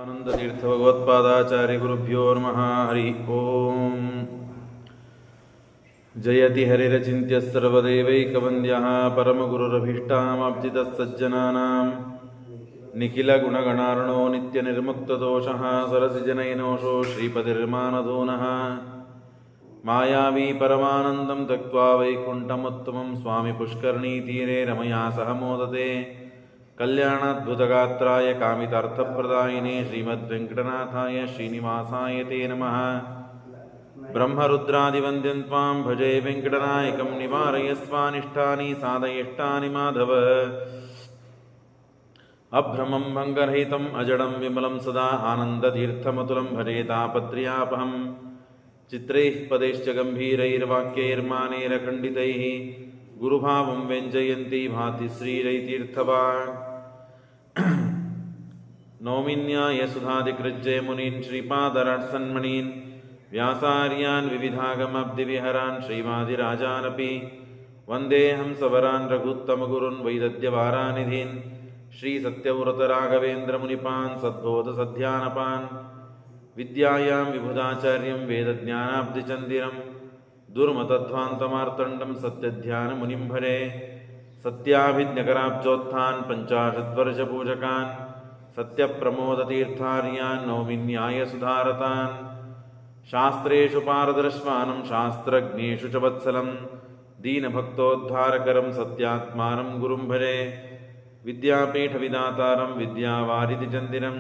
ಆನಂದತೀರ್ಥ ಭಗವತ್ಪಾದಾಚಾರ್ಯ ಗುರುಭ್ಯೋ ನಮಃ. ಹರಿ ಓಂ. ಜಯತಿ ಹರಿರಚಿಂತ್ಯ ಸರ್ವದೇವೈಕವಂದ್ಯಃ ಪರಮಗುರುರಭೀಷ್ಟಾಮಾಪ್ತಿತಃ ಸಜ್ಜನಾನಾಂ ನಿಖಿಲ ಗುಣಗಣಾರ್ಣೋ ನಿತ್ಯ ನಿರ್ಮುಕ್ತದೋಷಃ ಸರಸಿಜನೈನೋಷೋ ಶ್ರೀಪತಿರ್ಮಾನದೂನಃ ಮಾಯಾವಿ ಪರಮಾನಂದಂ ತ್ಯಕ್ತ್ವಾ ವೈಕುಂಠಮುತ್ತಮಂ ಸ್ವಾಮಿ ಪುಷ್ಕರ್ಣೀತೀರೆ ರಮಯಾ ಸಹ ಮೋದತೆ. ಕಲ್ಯಾಣಾದ್ಭುತಗಾತ್ರಾಯ ಕಾಮಿತಾರ್ಥಪ್ರದಾಯಿನೇ ಶ್ರೀಮದ್ವೆಂಕಟನಾಥಾಯ ಶ್ರೀನಿವಾಸಾಯ ತೇ ನಮಃ. ಬ್ರಹ್ಮರುದ್ರಾದಿವಂದ್ಯಂ ತ್ವಾಂ ಭಜೆ ವೆಂಕಟನಾಯಕಂ ನಿವಾರಯಸ್ವಾನಿಷ್ಟಾನಿ ಸಾಧಯಿಷ್ಟಾನಿ ಮಾಧವ. ಅಭ್ರಮಂ ಭಂಗರಹಿತಂ ಅಜಡಂ ವಿಮಲಂ ಸದಾ ಆನಂದತೀರ್ಥಮತುಲಂ ಭಜೆ ತಾಪತ್ರಯಾಪಹಂ. ಚಿತ್ರೈಃ ಪದೈಶ್ಚ ಗಂಭೀರೈರ್ವಾಕ್ಯೈರ್ಮಾನೈರಖಂಡಿತೈಃ ಗುರುಭಾವಂ ವ್ಯಂಜಯಂತಿ ಭಾತಿ ಶ್ರೀರೈತೀರ್ಥವಾನ್. ನೌಮಿನ್ಯಾಯ ಸುಧಾಧಿಕೃಜ್ಜಯ ಮುನೀನ್ ಶ್ರೀಪಾದರಾಟ್ಸನ್ಮಣೀನ್ ವ್ಯಾಸಾರ್ಯಾನ್ ವಿವಿಧಾಗಮಬ್ಧಿವಿಹರಾನ್ ಶ್ರೀಮಾದಿರಾಜಾನಪಿ ವಂದೇ ಹಂಸವರಾನ್ ರಘುತ್ತಮಗುರುನ್ ವೈದದ್ಯವಾರಾನಿಧೀನ್ ಶ್ರೀಸತ್ಯವ್ರತರಾಘವೇಂದ್ರಮುನಿಪಾನ್ ಸದ್ಬೋಧಸಧ್ಯಾನಪಾನ್. ವಿದ್ಯಾಯಾಂ ವಿಬುಧಾಚಾರ್ಯಂ ವೇದಜ್ಞಾನಾಬ್ಧಿಚಂದಿರಂ ದುರ್ಮತಧ್ವಾಂತಮಾರ್ತಂಡಂ ಸತ್ಯಧ್ಯಾನಮುನಿಂ ಭರೆ. ಸತ್ಯಾಭಿಜ್ಞಕರಾಬ್ಜೋತ್ಥಾನ್ ಪಂಚಾಶದ್ವರ್ಷಪೂಜಕಾನ್ ಸತ್ಯಪ್ರಮೋದತೀರ್ಥಾರ್ಯಾನ್ ನೌಮಿನ್ಯಾಯ ಸುಧಾರತಾನ್. ಶಾಸ್ತ್ರೇಷು ಪಾರದರ್ಶ್ವಾನಂ ಶಾಸ್ತ್ರಜ್ಞೇಷು ಚ ವತ್ಸಲಂ ದೀನಭಕ್ತೋದ್ಧಾರಕರಂ ಸತ್ಯಾತ್ಮಾನಂ ಗುರುಂ ಭರೆ. ವಿದ್ಯಾಪೀಠವಿದಾತಾರಂ ವಿದ್ಯಾವಾರಿಧಿಚಂದಿರಂ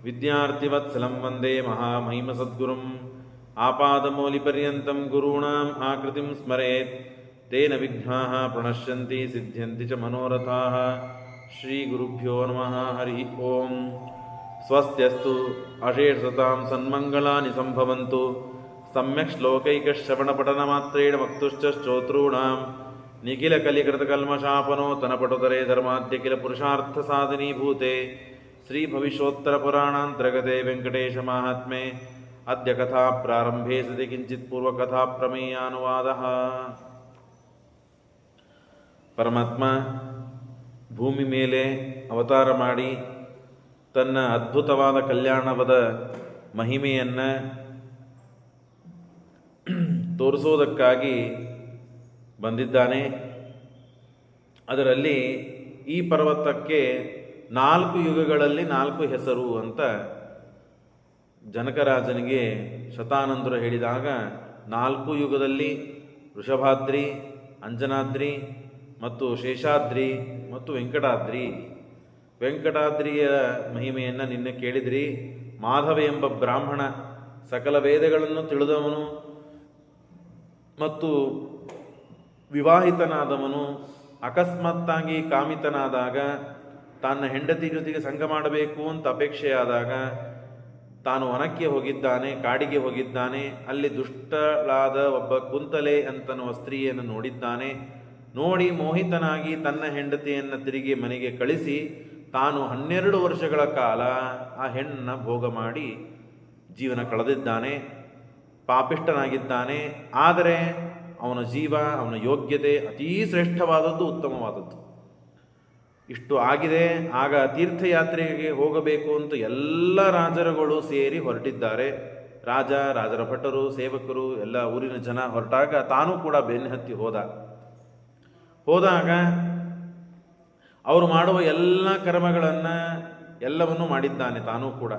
ವಿದ್ಯಾರ್ಥಿವತ್ಸಲಂ ವಂದೇ ಮಹಾಮಹಿಮಸದ್ಗುರುಂ. ಆಪಾದಮೌಲಿಪರ್ಯಂತಂ ಗುರುಣಾಂ ಆಕೃತಿಂ ಸ್ಮರೇತ್ ತೇನ ವಿಘ್ನಾಃ ಪ್ರಣಶ್ಯಂತಿ ಸಿದ್ಧ್ಯಂತಿ ಚ ಮನೋರಥಾಃ. ಶ್ರೀ ಗುರುಭ್ಯೋ ನಮಃ. ಹರಿ ಓಂ. ಸ್ವಸ್ತ್ಯಸ್ತು ಅಶೇಷತಾಂ ಸನ್ಮಂಗಳಾನಿ ಸಂಭವಂತು. ಸಮ್ಯಕ್ ಶ್ಲೋಕೈಕಶ್ರವಣಪಠನಮಾತ್ರೇಣ ಮಕ್ತುಶ್ಚ ಶ್ರೋತॄಣಾಂ ನಿಖಿಲ ಕಲಿಕೃತಕಲ್ಮಷಾಪನೋತನಪಟುತರೆ ಧರ್ಮಾದ್ಯ ಕಿಲ ಪುರುಷಾರ್ಥ ಸಾಧಿನೀಭೂತೆ ಶ್ರೀ ಭವಿಷ್ಯೋತ್ತರ ಪುರಾಣಾಂತರ್ಗತೆ ವೆಂಕಟೇಶ ಮಾಹಾತ್ಮ್ಯೆ. ಅದ್ಯ ಕಥಾ ಪ್ರಾರಂಭೆ ಸತಿ ಕಿಂಚಿತ್ ಪೂರ್ವಕಥಾ ಪ್ರಮೇಯಾನುವಾದಃ. ಪರಮಾತ್ಮ ಭೂಮಿ ಮೇಲೆ ಅವತಾರ ಮಾಡಿ ತನ್ನ ಅದ್ಭುತವಾದ ಕಲ್ಯಾಣವದ ಮಹಿಮೆಯನ್ನು ತೋರಿಸೋದಕ್ಕಾಗಿ ಬಂದಿದ್ದಾನೆ. ಅದರಲ್ಲಿ ಈ ಪರ್ವತಕ್ಕೆ 4 ಯುಗಗಳಲ್ಲಿ 4 ಹೆಸರು ಅಂತ ಜನಕರಾಜನಿಗೆ ಶತಾನಂದರು ಹೇಳಿದಾಗ 4 ಯುಗದಲ್ಲಿ ವೃಷಭಾದ್ರಿ, ಅಂಜನಾದ್ರಿ ಮತ್ತು ಶೇಷಾದ್ರಿ ಮತ್ತು ವೆಂಕಟಾದ್ರಿ. ವೆಂಕಟಾದ್ರಿಯ ಮಹಿಮೆಯನ್ನು ನಿನ್ನೆ ಕೇಳಿದ್ರಿ. ಮಾಧವ ಎಂಬ ಬ್ರಾಹ್ಮಣ ಸಕಲ ವೇದಗಳನ್ನು ತಿಳಿದವನು ಮತ್ತು ವಿವಾಹಿತನಾದವನು ಅಕಸ್ಮಾತ್ತಾಗಿ ಕಾಮಿತನಾದಾಗ ತನ್ನ ಹೆಂಡತಿ ಜೊತೆಗೆ ಸಂಗ ಮಾಡಬೇಕು ಅಂತ ಅಪೇಕ್ಷೆಯಾದಾಗ ತಾನು ವನಕ್ಕೆ ಹೋಗಿದ್ದಾನೆ, ಕಾಡಿಗೆ ಹೋಗಿದ್ದಾನೆ. ಅಲ್ಲಿ ದುಷ್ಟಳಾದ ಒಬ್ಬ ಕುಂತಲೆ ಅಂತನ್ನುವ ಸ್ತ್ರೀಯನ್ನು ನೋಡಿದ್ದಾನೆ. ನೋಡಿ ಮೋಹಿತನಾಗಿ ತನ್ನ ಹೆಂಡತಿಯನ್ನು ತಿರುಗಿ ಮನೆಗೆ ಕಳಿಸಿ ತಾನು 12 ವರ್ಷಗಳ ಕಾಲ ಆ ಹೆಣ್ಣನ್ನು ಭೋಗ ಮಾಡಿ ಜೀವನ ಕಳೆದಿದ್ದಾನೆ. ಪಾಪಿಷ್ಠನಾಗಿದ್ದಾನೆ. ಆದರೆ ಅವನ ಜೀವ, ಅವನ ಯೋಗ್ಯತೆ ಅತೀ ಶ್ರೇಷ್ಠವಾದದ್ದು, ಉತ್ತಮವಾದದ್ದು. ಇಷ್ಟು ಆಗಿದೆ. ಆಗ ತೀರ್ಥಯಾತ್ರೆಗೆ ಹೋಗಬೇಕು ಅಂತ ಎಲ್ಲ ರಾಜರುಗಳು ಸೇರಿ ಹೊರಟಿದ್ದಾರೆ. ರಾಜರ ಭಟರು, ಸೇವಕರು, ಎಲ್ಲ ಊರಿನ ಜನ ಹೊರಟಾಗ ತಾನೂ ಕೂಡ ಬೆನ್ನಹತ್ತಿ ಹೋದಾಗ ಅವರು ಮಾಡುವ ಎಲ್ಲ ಕರ್ಮಗಳನ್ನು ಎಲ್ಲವನ್ನೂ ಮಾಡಿದ್ದಾನೆ. ತಾನೂ ಕೂಡ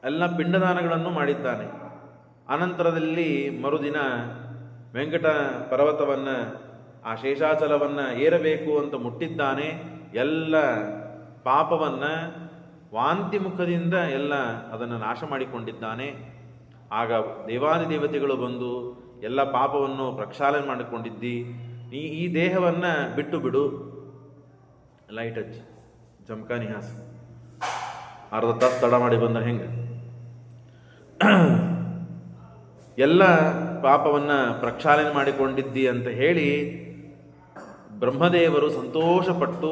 ಎಲ್ಲ ಪಿಂಡದಾನಗಳನ್ನು ಮಾಡಿದ್ದಾನೆ. ಅನಂತರದಲ್ಲಿ ಮರುದಿನ ವೆಂಕಟ ಪರ್ವತವನ್ನು, ಆ ಶೇಷಾಚಲವನ್ನು ಏರಬೇಕು ಅಂತ ಮುಟ್ಟಿದ್ದಾನೆ. ಎಲ್ಲ ಪಾಪವನ್ನು ವಾಂತಿ ಮುಖದಿಂದ ಎಲ್ಲ ಅದನ್ನು ನಾಶ ಮಾಡಿಕೊಂಡಿದ್ದಾನೆ. ಆಗ ದೇವಾದಿದೇವತೆಗಳು ಬಂದು ಎಲ್ಲ ಪಾಪವನ್ನು ಪ್ರಕ್ಷಾಳನೆ ಮಾಡಿಕೊಂಡಿದ್ದಿ, ಈ ದೇಹವನ್ನು ಬಿಟ್ಟು ಬಿಡು. ಲೈಟ್ ಹಚ್ಚಿ ಜಮಖಾನಿ ಹಾಸಿ ಅರ್ಧ ತಾಸು ತಡ ಮಾಡಿ ಬಂದ ಹೆಂಗೆ ಎಲ್ಲ ಪಾಪವನ್ನು ಪ್ರಕ್ಷಾಳನೆ ಮಾಡಿಕೊಂಡಿದ್ದಿ ಅಂತ ಹೇಳಿ ಬ್ರಹ್ಮದೇವರು ಸಂತೋಷಪಟ್ಟು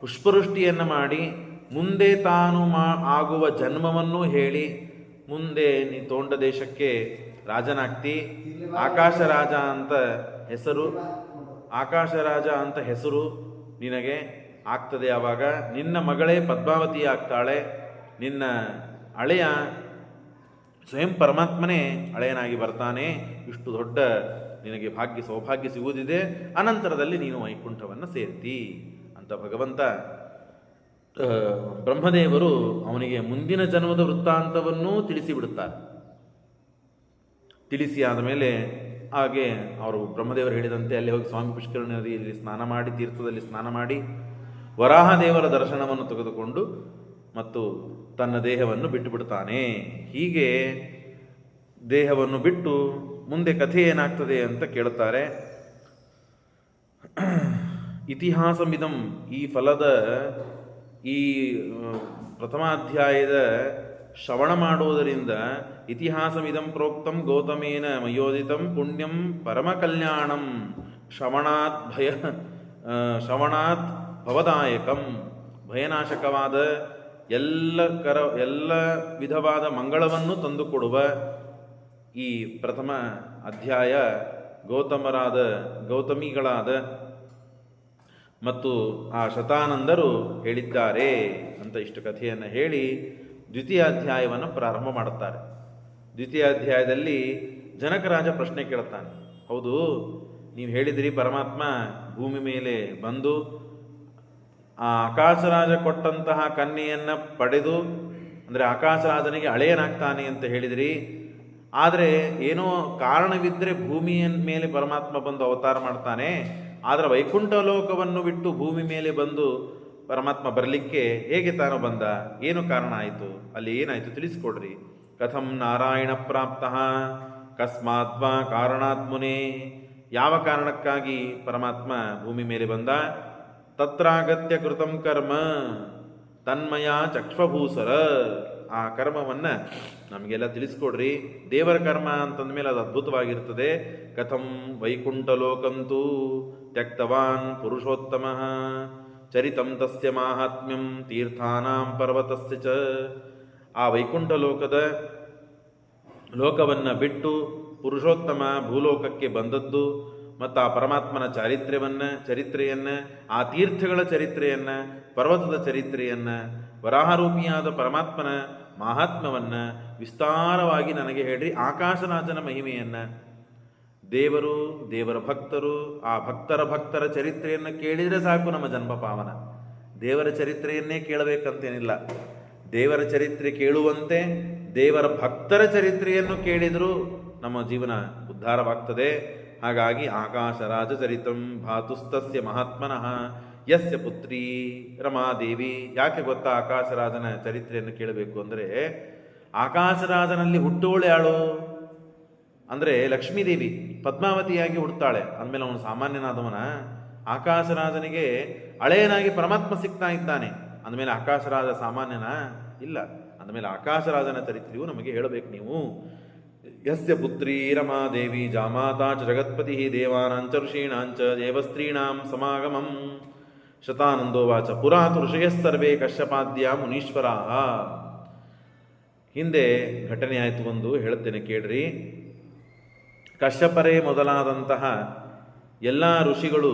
ಪುಷ್ಪವೃಷ್ಟಿಯನ್ನು ಮಾಡಿ ಮುಂದೆ ತಾನು ಆಗುವ ಜನ್ಮವನ್ನು ಹೇಳಿ, ಮುಂದೆ ನೀ ತೋಂಡ ದೇಶಕ್ಕೆ ರಾಜನಾಗ್ತಿ, ಆಕಾಶರಾಜ ಅಂತ ಹೆಸರು ನಿನಗೆ, ಆಗ್ತದೆ. ಆವಾಗ ನಿನ್ನ ಮಗಳೇ ಪದ್ಮಾವತಿ ಆಗ್ತಾಳೆ, ನಿನ್ನ ಹಳೆಯ ಸ್ವಯಂ ಪರಮಾತ್ಮನೇ ಹಳೆಯನಾಗಿ ಬರ್ತಾನೆ. ಇಷ್ಟು ದೊಡ್ಡ ನಿನಗೆ ಸೌಭಾಗ್ಯ ಸಿಗುವುದಿದೆ, ಅನಂತರದಲ್ಲಿ ನೀನು ವೈಕುಂಠವನ್ನು ಸೇರ್ತಿ ಅಂತ ಭಗವಂತ ಬ್ರಹ್ಮದೇವರು ಅವನಿಗೆ ಮುಂದಿನ ಜನ್ಮದ ವೃತ್ತಾಂತವನ್ನೂ ತಿಳಿಸಿಬಿಡುತ್ತಾರೆ. ತಿಳಿಸಿ ಆದಮೇಲೆ ಹಾಗೆ ಅವರು ಬ್ರಹ್ಮದೇವರು ಹೇಳಿದಂತೆ ಅಲ್ಲಿ ಹೋಗಿ ಸ್ವಾಮಿ ಪುಷ್ಕರ ನದಿಯಲ್ಲಿ ಸ್ನಾನ ಮಾಡಿ, ತೀರ್ಥದಲ್ಲಿ ಸ್ನಾನ ಮಾಡಿ, ವರಾಹದೇವರ ದರ್ಶನವನ್ನು ತೆಗೆದುಕೊಂಡು ಮತ್ತು ತನ್ನ ದೇಹವನ್ನು ಬಿಟ್ಟು ಬಿಡ್ತಾನೆ. ಹೀಗೆ ದೇಹವನ್ನು ಬಿಟ್ಟು ಮುಂದೆ ಕಥೆ ಏನಾಗ್ತದೆ ಅಂತ ಕೇಳುತ್ತಾರೆ. ಇತಿಹಾಸಮಿದಂ, ಈ ಫಲದ ಈ ಪ್ರಥಮಾಧ್ಯಾಯದ ಶ್ರವಣ ಮಾಡುವುದರಿಂದ ಇತಿಹಾಸಮಿದಂ ಪ್ರೋಕ್ತಂ ಗೌತಮೇನ ಮಯೋದಿತಂ ಪುಣ್ಯಂ ಪರಮ ಕಲ್ಯಾಣಂ ಶ್ರವಣಾತ್ ಭವದಾಯಕಂ, ಭಯನಾಶಕವಾದ ಎಲ್ಲ ವಿಧವಾದ ಮಂಗಳವನ್ನು ತಂದುಕೊಡುವ ಈ ಪ್ರಥಮ ಅಧ್ಯಾಯ ಗೌತಮಿಗಳಾದ ಮತ್ತು ಆ ಶತಾನಂದರು ಹೇಳಿದ್ದಾರೆ ಅಂತ ಇಷ್ಟು ಕಥೆಯನ್ನು ಹೇಳಿ ದ್ವಿತೀಯ ಅಧ್ಯಾಯವನ್ನು ಪ್ರಾರಂಭ ಮಾಡುತ್ತಾರೆ. ದ್ವಿತೀಯ ಅಧ್ಯಾಯದಲ್ಲಿ ಜನಕರಾಜ ಪ್ರಶ್ನೆ ಕೇಳುತ್ತಾನೆ. ಹೌದು, ನೀವು ಹೇಳಿದಿರಿ ಪರಮಾತ್ಮ ಭೂಮಿ ಮೇಲೆ ಬಂದು ಆ ಆಕಾಶರಾಜ ಕೊಟ್ಟಂತಹ ಕನ್ಯೆಯನ್ನು ಪಡೆದು, ಅಂದರೆ ಆಕಾಶರಾಜನಿಗೆ ಹಳೆಯನಾಗ್ತಾನೆ ಅಂತ ಹೇಳಿದಿರಿ. ಆದರೆ ಏನೋ ಕಾರಣವಿದ್ದರೆ ಭೂಮಿಯ ಮೇಲೆ ಪರಮಾತ್ಮ ಬಂದು ಅವತಾರ ಮಾಡ್ತಾನೆ. ಆದರೆ ವೈಕುಂಠ ಲೋಕವನ್ನು ಬಿಟ್ಟು ಭೂಮಿ ಮೇಲೆ ಬಂದು ಪರಮಾತ್ಮ ಬರಲಿಕ್ಕೆ ಹೇಗೆ ತಾನು ಬಂದ? ಏನು ಕಾರಣ ಆಯಿತು? ಅಲ್ಲಿ ಏನಾಯಿತು ತಿಳಿಸ್ಕೊಡ್ರಿ. ಕಥಂ ನಾರಾಯಣ ಪ್ರಾಪ್ತಃ ಕಸ್ಮಾತ್ವಾ ಕಾರಣಾತ್ಮುನೇ, ಯಾವ ಕಾರಣಕ್ಕಾಗಿ ಪರಮಾತ್ಮ ಭೂಮಿ ಮೇಲೆ ಬಂದ? ತತ್ರಾಗತ್ಯ ಕೃತಂ ಕರ್ಮ ತನ್ಮಯ ಚಕ್ಷ್ವಭೂಸರ, ಆ ಕರ್ಮವನ್ನು ನಮಗೆಲ್ಲ ತಿಳಿಸ್ಕೊಡ್ರಿ. ದೇವರ ಕರ್ಮ ಅಂತಂದಮೇಲೆ ಅದು ಅದ್ಭುತವಾಗಿರ್ತದೆ. ಕಥಂ ವೈಕುಂಠಲೋಕಂತೂ ತ್ಯಕ್ತವಾನ್ ಪುರುಷೋತ್ತಮ ಚರಿತಂ ತಸ್ಯ ಮಾಹಾತ್ಮ್ಯಂ ತೀರ್ಥಾನಾಂ ಪರ್ವತಸ್ಯ ಚ, ಆ ವೈಕುಂಠ ಲೋಕವನ್ನು ಬಿಟ್ಟು ಪುರುಷೋತ್ತಮ ಭೂಲೋಕಕ್ಕೆ ಬಂದದ್ದು ಮತ್ತು ಆ ಪರಮಾತ್ಮನ ಚರಿತ್ರೆಯನ್ನು, ಆ ತೀರ್ಥಗಳ ಚರಿತ್ರೆಯನ್ನು, ಪರ್ವತದ ಚರಿತ್ರೆಯನ್ನು, ವರಾಹರೂಪಿಯಾದ ಪರಮಾತ್ಮನ ಮಾಹಾತ್ಮ್ಯವನ್ನು ವಿಸ್ತಾರವಾಗಿ ನನಗೆ ಹೇಳ್ರಿ. ಆಕಾಶರಾಜನ ಮಹಿಮೆಯನ್ನು, ದೇವರ ಭಕ್ತರು, ಆ ಭಕ್ತರ ಚರಿತ್ರೆಯನ್ನು ಕೇಳಿದರೆ ಸಾಕು ನಮ್ಮ ಜನ್ಮ ಪಾವನ. ದೇವರ ಚರಿತ್ರೆಯನ್ನೇ ಕೇಳಬೇಕಂತೇನಿಲ್ಲ. ದೇವರ ಚರಿತ್ರೆ ಕೇಳುವಂತೆ ದೇವರ ಭಕ್ತರ ಚರಿತ್ರೆಯನ್ನು ಕೇಳಿದರೂ ನಮ್ಮ ಜೀವನ ಉದ್ಧಾರವಾಗ್ತದೆ. ಹಾಗಾಗಿ ಆಕಾಶರಾಜ ಚರಿತಂ ಭಾತುಸ್ತಸ್ಯ ಮಹಾತ್ಮನಃ ಯಸ್ಯ ಪುತ್ರಿ ರಮಾದೇವಿ. ಯಾಕೆ ಗೊತ್ತಾ ಆಕಾಶರಾಜನ ಚರಿತ್ರೆಯನ್ನು ಕೇಳಬೇಕು ಅಂದರೆ, ಆಕಾಶರಾಜನಲ್ಲಿ ಹುಟ್ಟೋಳೆ ಯಾಳು ಅಂದರೆ ಲಕ್ಷ್ಮೀದೇವಿ ಪದ್ಮಾವತಿಯಾಗಿ ಹುಡ್ತಾಳೆ. ಅಂದಮೇಲೆ ಅವನು ಸಾಮಾನ್ಯನಾದವನ? ಆಕಾಶರಾಜನಿಗೆ ಹಳೆಯನಾಗಿ ಪರಮಾತ್ಮ ಸಿಗ್ತಾ ಇದ್ದಾನೆ. ಅಂದಮೇಲೆ ಆಕಾಶರಾಜ ಸಾಮಾನ್ಯನ? ಇಲ್ಲ. ಅಂದಮೇಲೆ ಆಕಾಶರಾಜನ ಚರಿತ್ರೆಯು ನಮಗೆ ಹೇಳಬೇಕು ನೀವು. ಯಸ್ಯ ಪುತ್ರಿ ರಮಾದೇವಿ ಜಾಮಾತಾ ಚ ಜಗತ್ಪತಿ ದೇವಾನಾಂಚ ಋಷೀಣಾಂಚ ದೇವಸ್ತ್ರೀಣಾಂ ಸಮಾಗಮಂ. ಶತಾನಂದೋವಾಚ ಪುರಾತು ಋಷಯಸ್ಸರ್ವೇ ಕಶ್ಯಪಾದ್ಯ ಮುನೀಶ್ವರಾ. ಹಿಂದೆ ಘಟನೆ ಆಯಿತು ಒಂದು, ಹೇಳುತ್ತೇನೆ ಕೇಳ್ರಿ. ಕಶ್ಯಪರೇ ಮೊದಲಾದಂತಹ ಎಲ್ಲ ಋಷಿಗಳು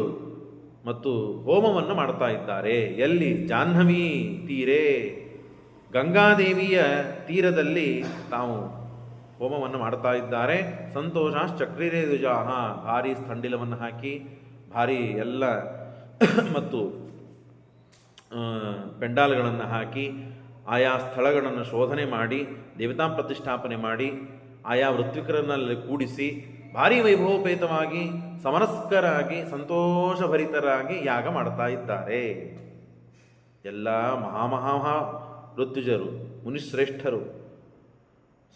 ಮತ್ತು ಹೋಮವನ್ನು ಮಾಡ್ತಾ ಇದ್ದಾರೆ. ಎಲ್ಲಿ? ಜಾಹ್ನವಿ ತೀರೆ, ಗಂಗಾದೇವಿಯ ತೀರದಲ್ಲಿ ತಾವು ಹೋಮವನ್ನು ಮಾಡ್ತಾ ಇದ್ದಾರೆ. ಸಂತೋಷಾಶ್ಚಕ್ರಿರೇ ದ್ವಿಜಾಹ, ಭಾರೀ ಸ್ಥಂಡಿಲವನ್ನು ಹಾಕಿ ಭಾರೀ ಎಲ್ಲ ಮತ್ತು ಪೆಂಡಾಲ್ಗಳನ್ನು ಹಾಕಿ ಆಯಾ ಸ್ಥಳಗಳನ್ನು ಶೋಧನೆ ಮಾಡಿ ದೇವತಾ ಪ್ರತಿಷ್ಠಾಪನೆ ಮಾಡಿ ಆಯಾ ಋತ್ವಿಕರನ್ನಲ್ಲಿ ಕೂಡಿಸಿ ಭಾರೀ ವೈಭವೋಪೇತವಾಗಿ ಸಮನಸ್ಕರಾಗಿ ಸಂತೋಷಭರಿತರಾಗಿ ಯಾಗ ಮಾಡ್ತಾ ಇದ್ದಾರೆ. ಎಲ್ಲ ಮಹಾಮಹಾ ಋತ್ವಿಜರು, ಮುನಿಶ್ರೇಷ್ಠರು.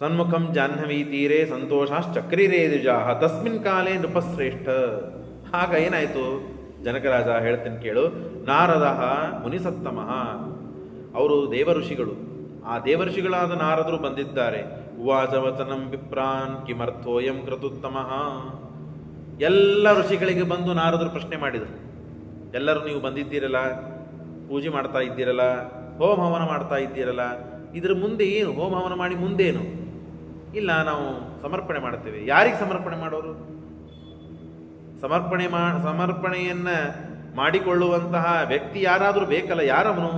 ಸನ್ಮುಖಂ ಜಾಹ್ನವೀ ತೀರೆ ಸಂತೋಷಾಶ್ಚಕ್ರಿರೇ ದ್ವಿಜಾಹ ತಸ್ಮಿನ್ ಕಾಲೇ ನೃಪಶ್ರೇಷ್ಠ. ಆಗ ಏನಾಯಿತು? ಜನಕರಾಜ ಹೇಳ್ತೇನೆ ಕೇಳು. ನಾರದ ಮುನಿಸತ್ತಮಃ, ಅವರು ದೇವಋಷಿಗಳು. ಆ ದೇವಋಷಿಗಳಾದ ನಾರದರು ಬಂದಿದ್ದಾರೆ. ಉವಾಚ ವಚನಂ ವಿಪ್ರಾನ್ ಕಿಮರ್ಥೋಯಂ ಕ್ರತುತ್ತಮಃ. ಎಲ್ಲ ಋಷಿಗಳಿಗೆ ಬಂದು ನಾರದರು ಪ್ರಶ್ನೆ ಮಾಡಿದರು. ಎಲ್ಲರೂ ನೀವು ಬಂದಿದ್ದೀರಲ್ಲ, ಪೂಜೆ ಮಾಡ್ತಾ ಇದ್ದೀರಲ್ಲ, ಹೋಮ ಹವನ ಮಾಡ್ತಾ ಇದ್ದೀರಲ್ಲ, ಇದರ ಮುಂದೆ ಏನು? ಹೋಮ ಹವನ ಮಾಡಿ ಮುಂದೇನು? ಇಲ್ಲ, ನಾವು ಸಮರ್ಪಣೆ ಮಾಡ್ತೇವೆ. ಯಾರಿಗೆ ಸಮರ್ಪಣೆ ಮಾಡೋರು? ಸಮರ್ಪಣೆಯನ್ನು ಮಾಡಿಕೊಳ್ಳುವಂತಹ ವ್ಯಕ್ತಿ ಯಾರಾದರೂ ಬೇಕಲ್ಲ, ಯಾರವನು?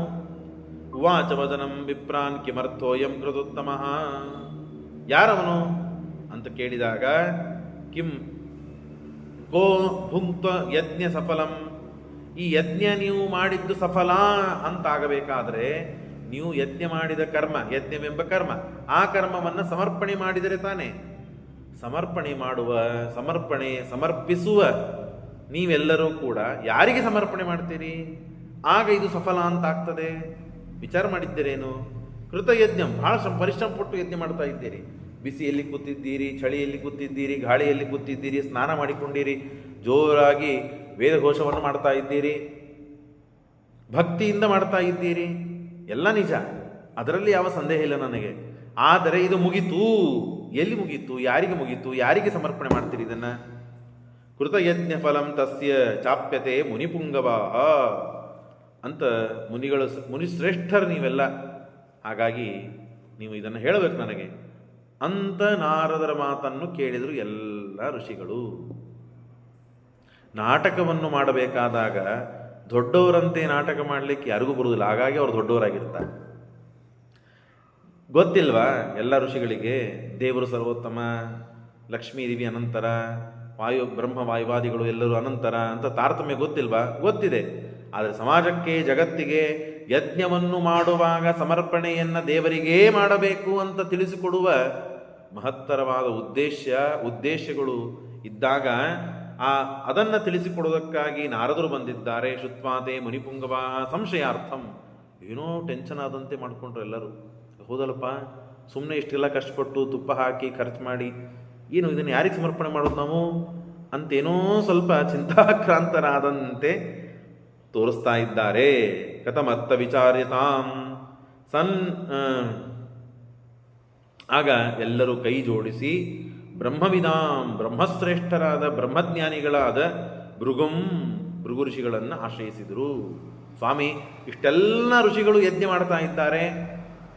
ಉವಾಚ ವದನಂ ವಿಪ್ರಾನ್ ಕಿಮರ್ಥೋಯಂ ಕೃತೋತ್ತಮ, ಯಾರವನು ಅಂತ ಕೇಳಿದಾಗ, ಕಿಂ ಕೋ ಭುಂಕ್ತ ಯಜ್ಞ ಸಫಲಂ, ಈ ಯಜ್ಞ ನೀವು ಮಾಡಿದ್ದು ಸಫಲ ಅಂತಾಗಬೇಕಾದ್ರೆ ನೀವು ಯಜ್ಞ ಮಾಡಿದ ಕರ್ಮ, ಯಜ್ಞವೆಂಬ ಕರ್ಮ, ಆ ಕರ್ಮವನ್ನು ಸಮರ್ಪಣೆ ಮಾಡಿದರೆ ತಾನೆ. ಸಮರ್ಪಿಸುವ ನೀವೆಲ್ಲರೂ ಕೂಡ ಯಾರಿಗೆ ಸಮರ್ಪಣೆ ಮಾಡ್ತೀರಿ? ಆಗ ಇದು ಸಫಲ ಅಂತ ಆಗ್ತದೆ. ವಿಚಾರ ಮಾಡಿದ್ದೀರೇನು? ಕೃತಯಜ್ಞಂ, ಬಹಳ ಪರಿಶ್ರಮ ಪಟ್ಟು ಯಜ್ಞ ಮಾಡ್ತಾ ಇದ್ದೀರಿ. ಬಿಸಿಯಲ್ಲಿ ಕೂತಿದ್ದೀರಿ, ಚಳಿಯಲ್ಲಿ ಕೂತಿದ್ದೀರಿ, ಗಾಳಿಯಲ್ಲಿ ಕೂತಿದ್ದೀರಿ, ಸ್ನಾನ ಮಾಡಿಕೊಂಡಿರಿ, ಜೋರಾಗಿ ವೇದಘೋಷವನ್ನು ಮಾಡ್ತಾ ಇದ್ದೀರಿ, ಭಕ್ತಿಯಿಂದ ಮಾಡ್ತಾ ಇದ್ದೀರಿ, ಎಲ್ಲ ನಿಜ, ಅದರಲ್ಲಿ ಯಾವ ಸಂದೇಹ ಇಲ್ಲ ನನಗೆ. ಆದರೆ ಇದು ಮುಗೀತು, ಎಲ್ಲಿ ಮುಗೀತು? ಯಾರಿಗೆ ಮುಗೀತು? ಯಾರಿಗೆ ಸಮರ್ಪಣೆ ಮಾಡ್ತೀರಿ ಇದನ್ನು? ಕೃತಯಜ್ಞ ಫಲಂ ತಸ್ಯ ಚಾಪ್ಯತೆ ಮುನಿಪುಂಗವಾ ಅಂತ ಮುನಿಶ್ರೇಷ್ಠರು ನೀವೆಲ್ಲ. ಹಾಗಾಗಿ ನೀವು ಇದನ್ನು ಹೇಳಬೇಕು ನನಗೆ ಅಂತ ನಾರದರ ಮಾತನ್ನು ಕೇಳಿದರು ಎಲ್ಲ ಋಷಿಗಳು. ನಾಟಕವನ್ನು ಮಾಡಬೇಕಾದಾಗ ದೊಡ್ಡವರಂತೆ ನಾಟಕ ಮಾಡಲಿಕ್ಕೆ ಯಾರಿಗೂ ಬರುವುದಿಲ್ಲ, ಹಾಗಾಗಿ ಅವರು ದೊಡ್ಡವರಾಗಿರ್ತಾರೆ. ಗೊತ್ತಿಲ್ವಾ ಎಲ್ಲ ಋಷಿಗಳಿಗೆ? ದೇವರು ಸರ್ವೋತ್ತಮ, ಲಕ್ಷ್ಮೀದೇವಿ ಅನಂತರ, ಬ್ರಹ್ಮ ವಾಯುವಾದಿಗಳು ಎಲ್ಲರೂ ಅನಂತರ ಅಂತ ತಾರತಮ್ಯ ಗೊತ್ತಿಲ್ವಾ? ಗೊತ್ತಿದೆ. ಆದರೆ ಸಮಾಜಕ್ಕೆ, ಜಗತ್ತಿಗೆ ಯಜ್ಞವನ್ನು ಮಾಡುವಾಗ ಸಮರ್ಪಣೆಯನ್ನು ದೇವರಿಗೇ ಮಾಡಬೇಕು ಅಂತ ತಿಳಿಸಿಕೊಡುವ ಮಹತ್ತರವಾದ ಉದ್ದೇಶಗಳು ಇದ್ದಾಗ ಅದನ್ನು ತಿಳಿಸಿಕೊಡೋದಕ್ಕಾಗಿ ನಾರದರು ಬಂದಿದ್ದಾರೆ. ಶುತ್ವಾತೆ ಮುನಿಪುಂಗವ ಸಂಶಯಾರ್ಥಂ. ಏನೋ ಟೆನ್ಷನ್ ಆದಂತೆ ಮಾಡಿಕೊಂಡ್ರು ಎಲ್ಲರೂ. ಹೌದಲ್ಲಪ್ಪ, ಸುಮ್ಮನೆ ಇಷ್ಟೆಲ್ಲ ಕಷ್ಟಪಟ್ಟು ತುಪ್ಪ ಹಾಕಿ ಖರ್ಚು ಮಾಡಿ ಏನು ಇದನ್ನು ಯಾರಿಗೆ ಸಮರ್ಪಣೆ ಮಾಡೋದು ನಾವು ಅಂತೇನೋ ಸ್ವಲ್ಪ ಚಿಂತಾಕ್ರಾಂತರಾದಂತೆ ತೋರಿಸ್ತಾ ಇದ್ದಾರೆ. ಕಥಮತ್ತ ವಿಚಾರ್ಯತಾಂ ಆಗ ಎಲ್ಲರೂ ಕೈ ಜೋಡಿಸಿ ಬ್ರಹ್ಮವಿದಾಂ, ಬ್ರಹ್ಮಶ್ರೇಷ್ಠರಾದ ಬ್ರಹ್ಮಜ್ಞಾನಿಗಳಾದ ಭೃಗು ಋಷಿಗಳನ್ನು ಆಶ್ರಯಿಸಿದರು. ಸ್ವಾಮಿ, ಇಷ್ಟೆಲ್ಲ ಋಷಿಗಳು ಯಜ್ಞ ಮಾಡ್ತಾ ಇದ್ದಾರೆ,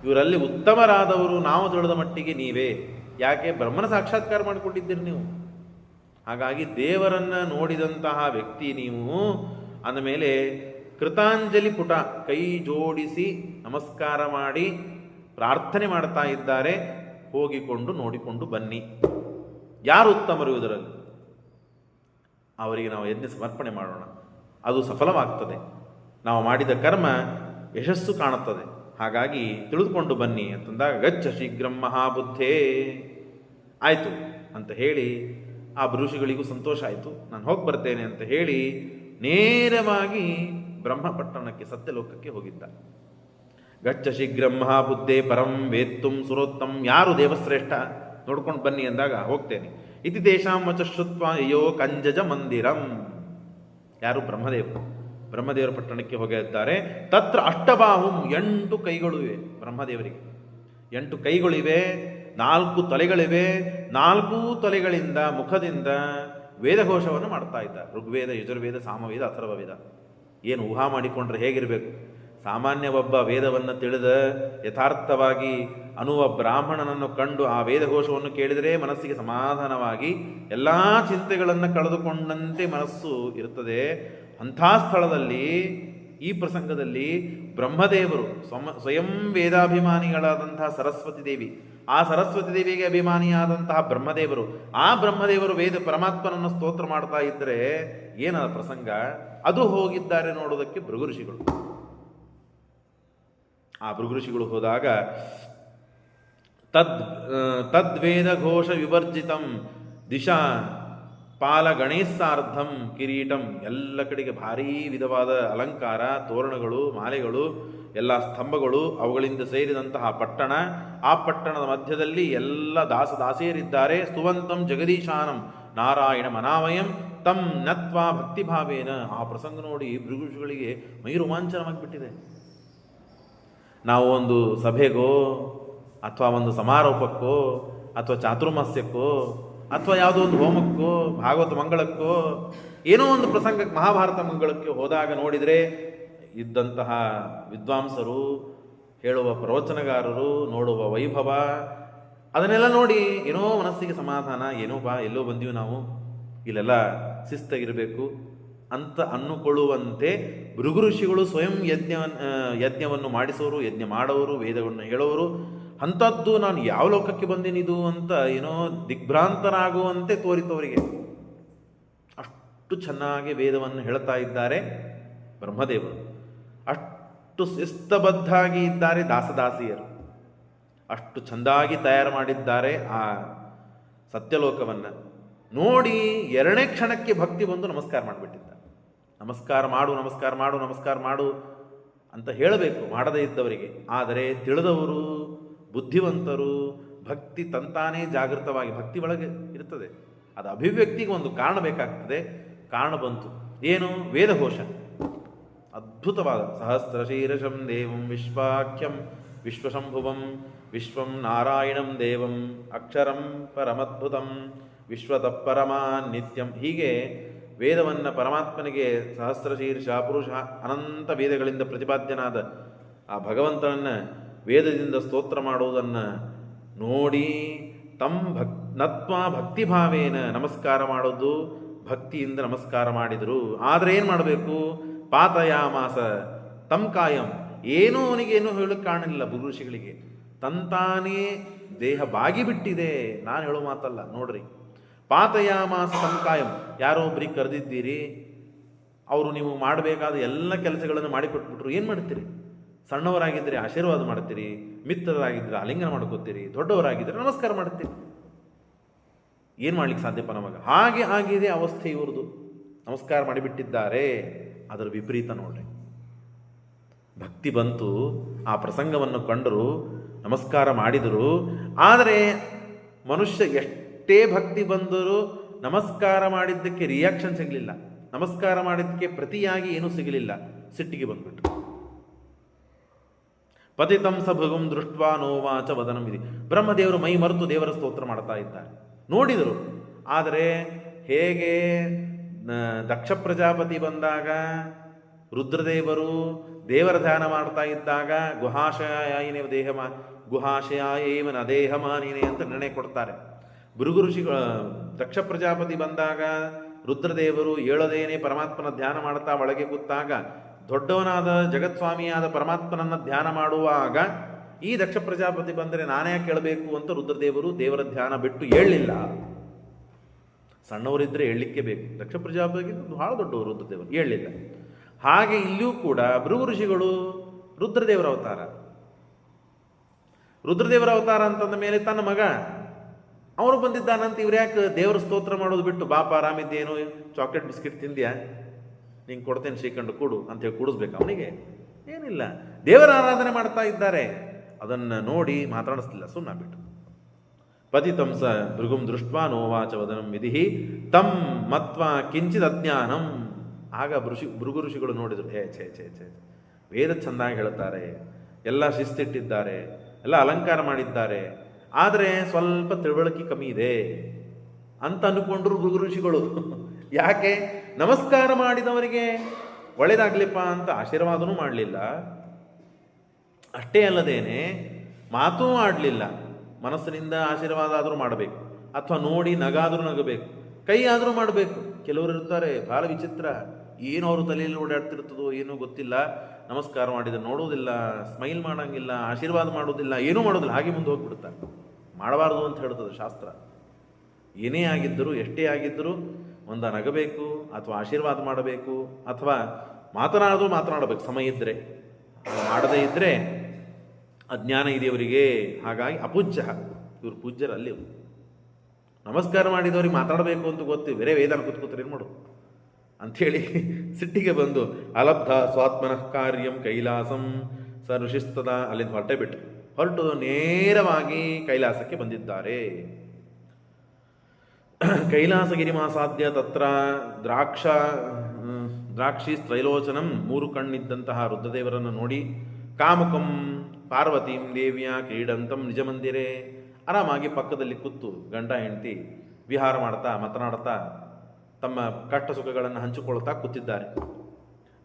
ಇವರಲ್ಲಿ ಉತ್ತಮರಾದವರು ನಾವು ತಿಳಿದ ಮಟ್ಟಿಗೆ ನೀವೇ. ಯಾಕೆ? ಬ್ರಹ್ಮನ ಸಾಕ್ಷಾತ್ಕಾರ ಮಾಡಿಕೊಂಡಿದ್ದೀರಿ ನೀವು. ಹಾಗಾಗಿ ದೇವರನ್ನು ನೋಡಿದಂತಹ ವ್ಯಕ್ತಿ ನೀವು. ಅಂದಮೇಲೆ ಕೃತಾಂಜಲಿ ಪುಟ, ಕೈ ಜೋಡಿಸಿ ನಮಸ್ಕಾರ ಮಾಡಿ ಪ್ರಾರ್ಥನೆ ಮಾಡ್ತಾ ಇದ್ದಾರೆ. ಹೋಗಿಕೊಂಡು ನೋಡಿಕೊಂಡು ಬನ್ನಿ, ಯಾರು ಉತ್ತಮರು ಇದರಲ್ಲಿ, ಅವರಿಗೆ ನಾವು ಯಜ್ಞ ಸಮರ್ಪಣೆ ಮಾಡೋಣ, ಅದು ಸಫಲವಾಗ್ತದೆ, ನಾವು ಮಾಡಿದ ಕರ್ಮ ಯಶಸ್ಸು ಕಾಣುತ್ತದೆ. ಹಾಗಾಗಿ ತಿಳಿದುಕೊಂಡು ಬನ್ನಿ ಅಂತಂದಾಗ, ಗಚ್ಚ ಶೀಘ್ರಂ ಮಹಾಬುದ್ಧೇ, ಆಯಿತು ಅಂತ ಹೇಳಿ ಆ ಋಷಿಗಳಿಗೂ ಸಂತೋಷ ಆಯಿತು. ನಾನು ಹೋಗಿ ಬರ್ತೇನೆ ಅಂತ ಹೇಳಿ ನೇರವಾಗಿ ಬ್ರಹ್ಮಪಟ್ಟಣಕ್ಕೆ, ಸತ್ಯಲೋಕಕ್ಕೆ ಹೋಗಿದ್ದ. ಗಚ್ಚ ಶೀಘ್ರಂ ಮಹಾಬುದ್ಧೇ ಪರಂ ವೇತ್ತುಂ ಸುರೋತ್ತಮ್, ಯಾರು ದೇವಶ್ರೇಷ್ಠ ನೋಡ್ಕೊಂಡು ಬನ್ನಿ ಅಂದಾಗ ಹೋಗ್ತೇನೆ. ಇತಿ ತೇಷಾಂ ವಚ ಶ್ರುತ್ವಾ ಯಯೋ ಕಂಜಜ ಮಂದಿರಂ, ಯಾರು? ಬ್ರಹ್ಮದೇವರ ಪಟ್ಟಣಕ್ಕೆ ಹೋಗಿದ್ದಾರೆ. ತತ್ರ ಅಷ್ಟಬಾಹುಂ, 8 ಕೈಗಳು ಇವೆ ಬ್ರಹ್ಮದೇವರಿಗೆ. 8 ಕೈಗಳಿವೆ, 4 ತಲೆಗಳಿವೆ. 4 ತಲೆಗಳಿಂದ, ಮುಖದಿಂದ ವೇದಘೋಷವನ್ನು ಮಾಡ್ತಾ ಇದ್ದಾರೆ. ಋಗ್ವೇದ, ಯಜುರ್ವೇದ, ಸಾಮವೇದ, ಅಥರ್ವವೇದ. ಏನು ಊಹಾ ಮಾಡಿಕೊಂಡ್ರೆ ಹೇಗಿರಬೇಕು? ಸಾಮಾನ್ಯ ಒಬ್ಬ ವೇದವನ್ನು ತಿಳಿದ ಯಥಾರ್ಥವಾಗಿ ಅನ್ನುವ ಬ್ರಾಹ್ಮಣನನ್ನು ಕಂಡು ಆ ವೇದಘೋಷವನ್ನು ಕೇಳಿದರೆ ಮನಸ್ಸಿಗೆ ಸಮಾಧಾನವಾಗಿ ಎಲ್ಲ ಚಿಂತೆಗಳನ್ನು ಕಳೆದುಕೊಂಡಂತೆ ಮನಸ್ಸು ಇರುತ್ತದೆ. ಅಂಥ ಸ್ಥಳದಲ್ಲಿ, ಈ ಪ್ರಸಂಗದಲ್ಲಿ ಬ್ರಹ್ಮದೇವರು ಸ್ವಯಂ ವೇದಾಭಿಮಾನಿಗಳಾದಂತಹ ಸರಸ್ವತಿ ದೇವಿ, ಆ ಸರಸ್ವತಿ ದೇವಿಗೆ ಅಭಿಮಾನಿಯಾದಂತಹ ಬ್ರಹ್ಮದೇವರು, ಆ ಬ್ರಹ್ಮದೇವರು ಪರಮಾತ್ಮನನ್ನು ಸ್ತೋತ್ರ ಮಾಡ್ತಾ ಇದ್ದರೆ ಏನದ ಪ್ರಸಂಗ? ಅದು ಹೋಗಿದ್ದಾರೆ ನೋಡೋದಕ್ಕೆ ಭೃಗು ಋಷಿಗಳು. ಆ ಭೃಗು ಋಷಿಗಳು ಹೋದಾಗ ತದ್ವೇದ ಘೋಷ ವಿವರ್ಜಿತಂ ದಿಶಾ ಪಾಲ ಗಣೇಶಾರ್ಧಂ ಕಿರೀಟಂ, ಎಲ್ಲ ಕಡೆಗೆ ಭಾರೀ ವಿಧವಾದ ಅಲಂಕಾರ, ತೋರಣಗಳು, ಮಾಲೆಗಳು, ಎಲ್ಲ ಸ್ತಂಭಗಳು, ಅವುಗಳಿಂದ ಸೇರಿದಂತಹ ಪಟ್ಟಣ. ಆ ಪಟ್ಟಣದ ಮಧ್ಯದಲ್ಲಿ ಎಲ್ಲ ದಾಸದಾಸಿಯರಿದ್ದಾರೆ. ಸ್ತುವಂತಂ ಜಗದೀಶಾನಂ ನಾರಾಯಣ ಮನಾಮಯಂ ತಂ ನತ್ವಾ ಭಕ್ತಿಭಾವೇನ. ಆ ಪ್ರಸಂಗ ನೋಡಿ ಭೃಗುಗಳಿಗೆ ಮೈ ರೋಮಾಂಚನವಾಗಿಬಿಟ್ಟಿದೆ. ನಾವು ಒಂದು ಸಭೆಗೋ ಅಥವಾ ಒಂದು ಸಮಾರೋಪಕ್ಕೋ ಅಥವಾ ಚಾತುರ್ಮಾಸ್ಯಕ್ಕೋ ಅಥವಾ ಯಾವುದೋ ಒಂದು ಹೋಮಕ್ಕೋ, ಭಾಗವತ ಮಂಗಳಕ್ಕೋ, ಏನೋ ಒಂದು ಪ್ರಸಂಗಕ್ಕೆ, ಮಹಾಭಾರತ ಮಂಗಳಕ್ಕೆ ಹೋದಾಗ ನೋಡಿದರೆ ಇದ್ದಂತಹ ವಿದ್ವಾಂಸರು, ಹೇಳುವ ಪ್ರವಚನಗಾರರು, ನೋಡುವ ವೈಭವ, ಅದನ್ನೆಲ್ಲ ನೋಡಿ ಏನೋ ಮನಸ್ಸಿಗೆ ಸಮಾಧಾನ. ಏನೋ ಎಲ್ಲೋ ಬಂದೀವಿ ನಾವು, ಇಲ್ಲೆಲ್ಲ ಶಿಸ್ತಾಗಿರಬೇಕು, ಅಂತ ಅನ್ನುಕೊಳ್ಳುವಂತೆ ಭೃಗು ಋಷಿಗಳು ಸ್ವಯಂ ಯಜ್ಞವನ್ನು ಮಾಡಿಸೋರು, ಯಜ್ಞ ಮಾಡೋರು, ವೇದವನ್ನು ಹೇಳೋರು. ಅಂಥದ್ದು ನಾನು ಯಾವ ಲೋಕಕ್ಕೆ ಬಂದಿನಿದು ಅಂತ ಏನೋ ದಿಗ್ಭ್ರಾಂತರಾಗುವಂತೆ ತೋರಿತವರಿಗೆ. ಅಷ್ಟು ಚೆನ್ನಾಗಿ ವೇದವನ್ನು ಹೇಳ್ತಾ ಇದ್ದಾರೆ ಬ್ರಹ್ಮದೇವರು. ಅಷ್ಟು ಶಿಸ್ತಬದ್ಧಾಗಿ ಇದ್ದಾರೆ ದಾಸದಾಸಿಯರು. ಅಷ್ಟು ಚೆಂದಾಗಿ ತಯಾರು ಮಾಡಿದ್ದಾರೆ ಆ ಸತ್ಯಲೋಕವನ್ನು. ನೋಡಿ 2ನೇ ಕ್ಷಣಕ್ಕೆ ಭಕ್ತಿ ಬಂದು ನಮಸ್ಕಾರ ಮಾಡಿಬಿಟ್ಟಿದ್ದ. ನಮಸ್ಕಾರ ಮಾಡು, ನಮಸ್ಕಾರ ಮಾಡು, ನಮಸ್ಕಾರ ಮಾಡು ಅಂತ ಹೇಳಬೇಕು ಮಾಡದೇ ಇದ್ದವರಿಗೆ. ಆದರೆ ತಿಳಿದವರು, ಬುದ್ಧಿವಂತರು, ಭಕ್ತಿ ತಂತಾನೇ ಜಾಗೃತವಾಗಿ ಭಕ್ತಿ ಒಳಗೆ ಇರ್ತದೆ. ಅದು ಅಭಿವ್ಯಕ್ತಿಗೆ ಒಂದು ಕಾರಣ ಬೇಕಾಗ್ತದೆ. ಕಾರಣ ಬಂತು. ಏನು? ವೇದಘೋಷ. ಅದ್ಭುತವಾದ ಸಹಸ್ರಶೀರ್ಷಂ ದೇವಂ ವಿಶ್ವಾಖ್ಯಂ ವಿಶ್ವಶಂಭುವಂ ವಿಶ್ವಂ ನಾರಾಯಣಂ ದೇವಂ ಅಕ್ಷರಂ ಪರಮದ್ಭುತಂ ವಿಶ್ವತಃಪರಮಾ ನಿತ್ಯಂ. ಹೀಗೆ ವೇದವನ್ನು ಪರಮಾತ್ಮನಿಗೆ ಸಹಸ್ರಶೀರ್ಷ ಪುರುಷ ಅನಂತ ವೇದಗಳಿಂದ ಪ್ರತಿಪಾದ್ಯನಾದ ಆ ಭಗವಂತನನ್ನು ವೇದದಿಂದ ಸ್ತೋತ್ರ ಮಾಡುವುದನ್ನು ನೋಡಿ ನತ್ವಾ ಭಕ್ತಿಭಾವೇನ ನಮಸ್ಕಾರ ಮಾಡೋದು, ಭಕ್ತಿಯಿಂದ ನಮಸ್ಕಾರ ಮಾಡಿದರು. ಆದರೆ ಏನು ಮಾಡಬೇಕು? ಪಾತಯಾಮಾಸ ತಂ ಕಾಯಂ. ಏನೂ ಅವನಿಗೇನು ಹೇಳೋಕ್ಕೆ ಕಾಣಲಿಲ್ಲ ಋಷಿಗಳಿಗೆ. ತಂತಾನೇ ದೇಹ ಬಾಗಿಬಿಟ್ಟಿದೆ. ನಾನು ಹೇಳೋ ಮಾತಲ್ಲ, ನೋಡ್ರಿ. ಪಾತಯಾಮಾಸ ತಂ ಕಾಯಂ. ಯಾರೋ ಒಬ್ರಿಗೆ ಕರೆದಿದ್ದೀರಿ, ಅವರು ನೀವು ಮಾಡಬೇಕಾದ ಎಲ್ಲ ಕೆಲಸಗಳನ್ನು ಮಾಡಿಕೊಟ್ಬಿಟ್ರು. ಏನು ಮಾಡ್ತೀರಿ? ಸಣ್ಣವರಾಗಿದ್ದರೆ ಆಶೀರ್ವಾದ ಮಾಡ್ತೀರಿ, ಮಿತ್ರರಾಗಿದ್ದರೆ ಆಲಿಂಗನ ಮಾಡ್ಕೋತೀರಿ, ದೊಡ್ಡವರಾಗಿದ್ದರೆ ನಮಸ್ಕಾರ ಮಾಡ್ತೀರಿ. ಏನು ಮಾಡ್ಲಿಕ್ಕೆ ಸಾಧ್ಯಪ್ಪ ನಮಗೆ? ಹಾಗೆ ಆಗಿದೆ ಅವಸ್ಥೆ ಇವ್ರದ್ದು. ನಮಸ್ಕಾರ ಮಾಡಿಬಿಟ್ಟಿದ್ದಾರೆ. ಅದರ ವಿಪರೀತ ನೋಡ್ರಿ. ಭಕ್ತಿ ಬಂತು, ಆ ಪ್ರಸಂಗವನ್ನು ಕಂಡರು, ನಮಸ್ಕಾರ ಮಾಡಿದರು. ಆದರೆ ಮನುಷ್ಯ ಎಷ್ಟೇ ಭಕ್ತಿ ಬಂದರೂ ನಮಸ್ಕಾರ ಮಾಡಿದ್ದಕ್ಕೆ ರಿಯಾಕ್ಷನ್ ಸಿಗಲಿಲ್ಲ. ನಮಸ್ಕಾರ ಮಾಡಿದ್ದಕ್ಕೆ ಪ್ರತಿಯಾಗಿ ಏನೂ ಸಿಗಲಿಲ್ಲ. ಸಿಟ್ಟಿಗೆ ಬಂದ್ಬಿಟ್ರು. ಪತಿತಂ ಸ ಭೃಗುಂ ದೃಷ್ಟ್ವಾ ನೋವಾಚ ವದನಂ ವಿಧಿ. ಬ್ರಹ್ಮದೇವರು ಮೈ ಮರೆತು ದೇವರ ಸ್ತೋತ್ರ ಮಾಡ್ತಾ ಇದ್ದಾರೆ. ನೋಡಿದರು. ಆದರೆ ಹೇಗೆ ದಕ್ಷ ಪ್ರಜಾಪತಿ ಬಂದಾಗ ರುದ್ರದೇವರು ದೇವರ ಧ್ಯಾನ ಮಾಡ್ತಾ ಇದ್ದಾಗ ಗುಹಾಶಯಾಯಿನೇ ಗುಹಾಶಯಾಯೇವ ನ ದೇಹಮಾನಿನೇ ಅಂತ ನಿರ್ಣಯ ಕೊಡ್ತಾರೆ. ಭೃಗು ಋಷಿಗಳು ದಕ್ಷ ಪ್ರಜಾಪತಿ ಬಂದಾಗ ರುದ್ರದೇವರು ಏಳದೇನೆ ಪರಮಾತ್ಮನ ಧ್ಯಾನ ಮಾಡ್ತಾ ಒಳಗೆ ಕೂತಾಗ ದೊಡ್ಡವನಾದ ಜಗತ್ಸ್ವಾಮಿಯಾದ ಪರಮಾತ್ಮನನ್ನ ಧ್ಯಾನ ಮಾಡುವಾಗ ಈ ದಕ್ಷ ಪ್ರಜಾಪತಿ ಬಂದರೆ ನಾನೇ ಕೇಳಬೇಕು ಅಂತ ರುದ್ರದೇವರು ದೇವರ ಧ್ಯಾನ ಬಿಟ್ಟು ಹೇಳಲಿಲ್ಲ. ಸಣ್ಣವರಿದ್ದರೆ ಹೇಳಲಿಕ್ಕೆ ಬೇಕು. ದಕ್ಷ ಪ್ರಜಾಪತಿಗೆ ಬಹಳ ದೊಡ್ಡವರು ರುದ್ರದೇವರು, ಹೇಳಲಿಲ್ಲ. ಹಾಗೆ ಇಲ್ಲಿಯೂ ಕೂಡ ಭೃಗು ಋಷಿಗಳು ರುದ್ರದೇವರ ಅವತಾರ. ರುದ್ರದೇವರ ಅವತಾರ ಅಂತಂದ ಮೇಲೆ ತನ್ನ ಮಗ ಅವನು ಬಂದಿದ್ದಾನಂತ ಇವ್ರು ಯಾಕೆ ದೇವರ ಸ್ತೋತ್ರ ಮಾಡೋದು ಬಿಟ್ಟು, ಬಾಪ ಆರಾಮಿದ್ದೇನು, ಚಾಕ್ಲೇಟ್ ಬಿಸ್ಕಿಟ್ ತಿಂದ್ಯಾ, ನಿಂಗೆ ಕೊಡ್ತೇನೆ ಶ್ರೀಕಂಡು ಕೊಡು ಅಂತೇಳಿ ಕೂಡಿಸ್ಬೇಕು ಅವನಿಗೆ? ಏನಿಲ್ಲ, ದೇವರ ಆರಾಧನೆ ಮಾಡ್ತಾ ಇದ್ದಾರೆ. ಅದನ್ನು ನೋಡಿ ಮಾತಾಡಿಸ್ಲಿಲ್ಲ, ಸುಮ್ಮನಾಗ್ಬಿಟ್ಟು. ಪತಿತಂ ಸ ಭೃಗುಂ ದೃಷ್ಟ್ವಾ ನೋವಾಚ ವದನಂ ವಿಧಿ ತಂ ಮತ್ವಾ ಕಿಂಚಿತ್ ಅಜ್ಞಾನಂ. ಆಗ ಭೃಗು ಋಷಿಗಳು ನೋಡಿದರು, ಛೇ ವೇದ ಚೆಂದಾಗಿ ಹೇಳ್ತಾರೆ, ಎಲ್ಲ ಶಿಸ್ತಿಟ್ಟಿದ್ದಾರೆ, ಎಲ್ಲ ಅಲಂಕಾರ ಮಾಡಿದ್ದಾರೆ, ಆದರೆ ಸ್ವಲ್ಪ ತಿಳುವಳಿಕೆ ಕಮ್ಮಿ ಇದೆ ಅಂತ ಅಂದುಕೊಂಡ್ರು ಭೃಗು ಋಷಿಗಳು. ಯಾಕೆ? ನಮಸ್ಕಾರ ಮಾಡಿದವರಿಗೆ ಒಳ್ಳೇದಾಗ್ಲಿಪ್ಪ ಅಂತ ಆಶೀರ್ವಾದನೂ ಮಾಡಲಿಲ್ಲ. ಅಷ್ಟೇ ಅಲ್ಲದೇನೆ ಮಾತೂ ಆಡಲಿಲ್ಲ. ಮನಸ್ಸಿನಿಂದ ಆಶೀರ್ವಾದ ಆದರೂ ಮಾಡಬೇಕು, ಅಥವಾ ನೋಡಿ ನಗಾದರೂ ನಗಬೇಕು, ಕೈ ಆದರೂ ಮಾಡಬೇಕು. ಕೆಲವರು ಇರ್ತಾರೆ ಭಾಳ ವಿಚಿತ್ರ, ಏನೋ ಅವರು ತಲೆಯಲ್ಲಿ ಓಡಾಡ್ತಿರ್ತದೋ ಏನೋ ಗೊತ್ತಿಲ್ಲ. ನಮಸ್ಕಾರ ಮಾಡಿದರೆ ನೋಡೋದಿಲ್ಲ, ಸ್ಮೈಲ್ ಮಾಡೋಂಗಿಲ್ಲ, ಆಶೀರ್ವಾದ ಮಾಡೋದಿಲ್ಲ, ಏನೂ ಮಾಡೋದಿಲ್ಲ, ಹಾಗೆ ಮುಂದೆ ಹೋಗ್ಬಿಡ್ತಾರೆ. ಮಾಡಬಾರ್ದು ಅಂತ ಹೇಳ್ತದೆ ಶಾಸ್ತ್ರ. ಏನೇ ಆಗಿದ್ದರೂ ಎಷ್ಟೇ ಆಗಿದ್ದರೂ ಒಂದು ನಗಬೇಕು, ಅಥವಾ ಆಶೀರ್ವಾದ ಮಾಡಬೇಕು, ಅಥವಾ ಮಾತನಾಡಬೇಕು ಸಮಯ ಇದ್ದರೆ. ಮಾಡದೇ ಇದ್ದರೆ ಅಜ್ಞಾನ ಇದೆಯವರಿಗೆ. ಹಾಗಾಗಿ ಅಪೂಜ್ಯ, ಇವರು ಪೂಜ್ಯರು ಅಲ್ಲಿ. ನಮಸ್ಕಾರ ಮಾಡಿದವ್ರಿಗೆ ಮಾತಾಡಬೇಕು ಅಂತ ಗೊತ್ತು, ಬೇರೆ ವೇದಾನ ಕೂತ್ಕೋತಾರೆ, ಏನು ಮಾಡೋದು ಅಂಥೇಳಿ ಸಿಟ್ಟಿಗೆ ಬಂದು ಅಲಬ್ಧ ಸ್ವಾತ್ಮನಃ ಕಾರ್ಯಂ ಕೈಲಾಸಂ ಸ ಋಷಿಸ್ತದ ಅಲ್ಲಿಂದ ಹೊರಟು ನೇರವಾಗಿ ಕೈಲಾಸಕ್ಕೆ ಬಂದಿದ್ದಾರೆ. ಕೈಲಾಸಗಿರಿಮಾಸಾಧ್ಯ ತತ್ರ ದ್ರಾಕ್ಷಿ ತ್ರೈಲೋಚನಂ. 3 ಕಣ್ಣಿದ್ದಂತಹ ರುದ್ರದೇವರನ್ನು ನೋಡಿ ಕಾಮಕಂ ಪಾರ್ವತೀಂ ದೇವಿಯ ಕ್ರೀಡಂತಂ ನಿಜ ಮಂದಿರೇ. ಆರಾಮಾಗಿ ಪಕ್ಕದಲ್ಲಿ ಕೂತು ಗಂಡ ಹೆಂಡತಿ ವಿಹಾರ ಮಾಡ್ತಾ ಮಾತನಾಡ್ತಾ ತಮ್ಮ ಕಷ್ಟ ಸುಖಗಳನ್ನು ಹಂಚಿಕೊಳ್ತಾ ಕೂತಿದ್ದಾರೆ.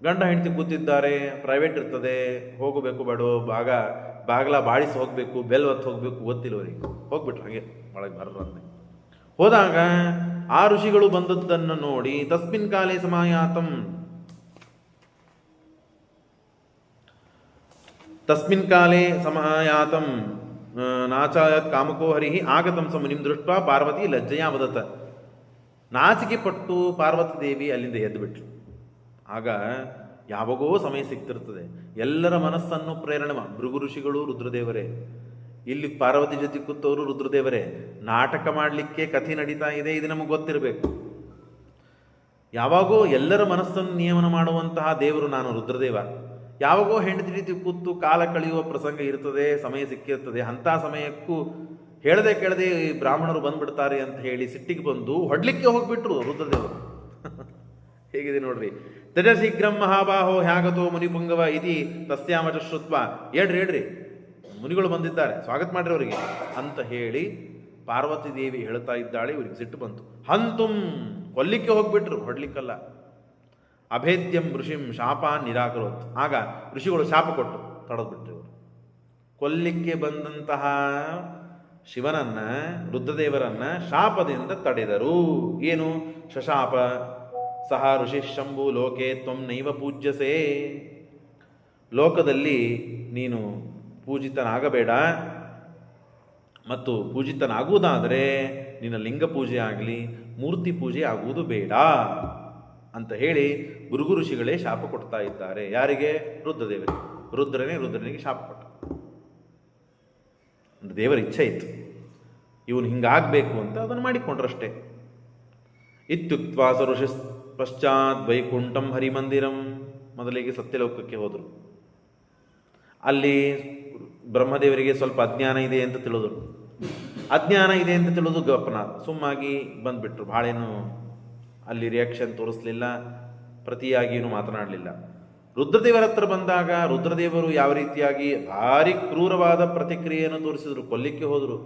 ಗಂಡ ಹೆಂಡತಿ ಕೂತಿದ್ದಾರೆ. ಪ್ರೈವೇಟ್ ಇರ್ತದೆ, ಹೋಗಬೇಕು ಬೇಡೋ, ಬಾಗಲ ಬಾಳಿಸಿ ಹೋಗಬೇಕು, ಬೆಲ್ ಹೊತ್ತು ಹೋಗಬೇಕು, ಗೊತ್ತಿಲ್ಲ ಅವರಿಗೆ. ಹೋಗ್ಬಿಟ್ರು ಹಾಗೆ ಒಳಗೆ ಬರೋರಂತೆ. ಹೋದಾಗ ಆ ಋಷಿಗಳು ಬಂದದ್ದನ್ನು ನೋಡಿ ತಸ್ಮಿನ್ ಕಾಲೇ ಸಮಾಯಾತಂ ತಸ್ಮಿನ್ ಕಾಲೇ ಸಮಾಯಾತಂ ನಾಚಾಯತ್ ಕಾಮಕೋ ಹರಿಹಿ ಆಗತಂ ಸ ಮುನಿಂ ದೃಷ್ಟ ಪಾರ್ವತಿ ಲಜ್ಜೆಯ ವದತ. ನಾಚಿಕೆ ಪಟ್ಟು ಪಾರ್ವತಿ ದೇವಿ ಅಲ್ಲಿಂದ ಎದ್ದು ಬಿಟ್ರು. ಆಗ ಯಾವಾಗೋ ಸಮಯ ಸಿಗ್ತಿರ್ತದೆ, ಎಲ್ಲರ ಮನಸ್ಸನ್ನು ಪ್ರೇರಣೆ ಭೃಗು ಋಷಿಗಳು ರುದ್ರದೇವರೇ, ಇಲ್ಲಿ ಪಾರ್ವತಿ ಜೊತೆ ಕೂತವರು ರುದ್ರದೇವರೇ, ನಾಟಕ ಮಾಡಲಿಕ್ಕೆ ಕಥೆ ನಡೀತಾ ಇದೆ, ಇದು ನಮಗೆ ಗೊತ್ತಿರಬೇಕು. ಯಾವಾಗೋ ಎಲ್ಲರ ಮನಸ್ಸನ್ನು ನಿಯಮನ ಮಾಡುವಂತಹ ದೇವರು ನಾನು ರುದ್ರದೇವ. ಯಾವಾಗೋ ಹೆಂಡತಿ ರೀತಿ ಕೂತು ಕಾಲ ಕಳೆಯುವ ಪ್ರಸಂಗ ಇರ್ತದೆ, ಸಮಯ ಸಿಕ್ಕಿರ್ತದೆ. ಅಂಥ ಸಮಯಕ್ಕೂ ಹೇಳದೆ ಕೇಳದೆ ಬ್ರಾಹ್ಮಣರು ಬಂದ್ಬಿಡ್ತಾರೆ ಅಂತ ಹೇಳಿ ಸಿಟ್ಟಿಗೆ ಬಂದು ಹೊಡ್ಲಿಕ್ಕೆ ಹೋಗ್ಬಿಟ್ರು ರುದ್ರದೇವರು. ಹೇಗಿದೆ ನೋಡ್ರಿ. ತಜ ಶೀಘ್ರಂ ಮಹಾಬಾಹೋ ಹ್ಯಾಗತೋ ಮುನಿಪುಂಗವ ಇತಿ ತಸ್ಯಾಮಚ ಶ್ರುತ್ವ. ಹೇಳ್ರಿ ಮುನಿಗಳು ಬಂದಿದ್ದಾರೆ, ಸ್ವಾಗತ ಮಾಡ್ರಿ ಅವರಿಗೆ ಅಂತ ಹೇಳಿ ಪಾರ್ವತಿ ದೇವಿ ಹೇಳ್ತಾ ಇದ್ದಾಳೆ. ಇವರಿಗೆ ಸಿಟ್ಟು ಬಂತು. ಹಂತುಂ, ಕೊಲ್ಲಿಕ್ಕೆ ಹೋಗ್ಬಿಟ್ರು, ಹೊಡ್ಲಿಕ್ಕಲ್ಲ. ಅಭೇದ್ಯಂ ಋಷಿಂ ಶಾಪ ನಿರಾಕರೋತ್. ಆಗ ಋಷಿಗಳು ಶಾಪ ಕೊಟ್ಟು ತಡೆದ್ಬಿಟ್ರು. ಇವರು ಕೊಲ್ಲಿಕ್ಕೆ ಬಂದಂತಹ ಶಿವನನ್ನ, ರುದ್ರದೇವರನ್ನ ಶಾಪದಿಂದ ತಡೆದರು. ಏನು ಶಶಾಪ? ಸಹ ಋಷಿ ಶಂಭು ಲೋಕೆ ತ್ವಂ ನೈವ ಪೂಜ್ಯಸೇ. ಲೋಕದಲ್ಲಿ ನೀನು ಪೂಜಿತನಾಗಬೇಡ, ಮತ್ತು ಪೂಜಿತನಾಗುವುದಾದರೆ ನಿನ್ನ ಲಿಂಗ ಪೂಜೆ ಆಗಲಿ ಮೂರ್ತಿ ಪೂಜೆ ಆಗುವುದು ಬೇಡ ಅಂತ ಹೇಳಿ ಭೃಗು ಋಷಿಗಳೇ ಶಾಪ ಕೊಡ್ತಾ ಇದ್ದಾರೆ. ಯಾರಿಗೆ? ರುದ್ರದೇವರಿಗೆ. ರುದ್ರನಿಗೆ ಶಾಪ ಕೊಟ್ಟ. ದೇವರ ಇಚ್ಛೆ ಇತ್ತು, ಇವನು ಹಿಂಗಾಗಬೇಕು ಅಂತ ಅದನ್ನು ಮಾಡಿಕೊಂಡ್ರಷ್ಟೇ. ಇತ್ಯುಕ್ತ್ವಾ ಸ ಋಷಿ ಪಶ್ಚಾತ್ ವೈಕುಂಠಂ ಹರಿಮಂದಿರಂ. ಮೊದಲಿಗೆ ಸತ್ಯಲೋಕಕ್ಕೆ ಹೋದರು. ಅಲ್ಲಿ ಬ್ರಹ್ಮದೇವರಿಗೆ ಸ್ವಲ್ಪ ಅಜ್ಞಾನ ಇದೆ ಅಂತ ತಿಳಿದ್ರು. ಅಜ್ಞಾನ ಇದೆ ಅಂತ ತಿಳಿದು ಗಪ್ಪನಾದ, ಸುಮ್ಮಾಗಿ ಬಂದ್ಬಿಟ್ರು. ಭಾಳೇನು ಅಲ್ಲಿ ರಿಯಾಕ್ಷನ್ ತೋರಿಸ್ಲಿಲ್ಲ, ಪ್ರತಿಯಾಗಿಯೂ ಮಾತನಾಡಲಿಲ್ಲ. ರುದ್ರದೇವರ ಹತ್ರ ಬಂದಾಗ ರುದ್ರದೇವರು ಯಾವ ರೀತಿಯಾಗಿ ಭಾರಿ ಕ್ರೂರವಾದ ಪ್ರತಿಕ್ರಿಯೆಯನ್ನು ತೋರಿಸಿದ್ರು. ಕೊಲ್ಲಿಕ್ಕೆ ಹೋದರು.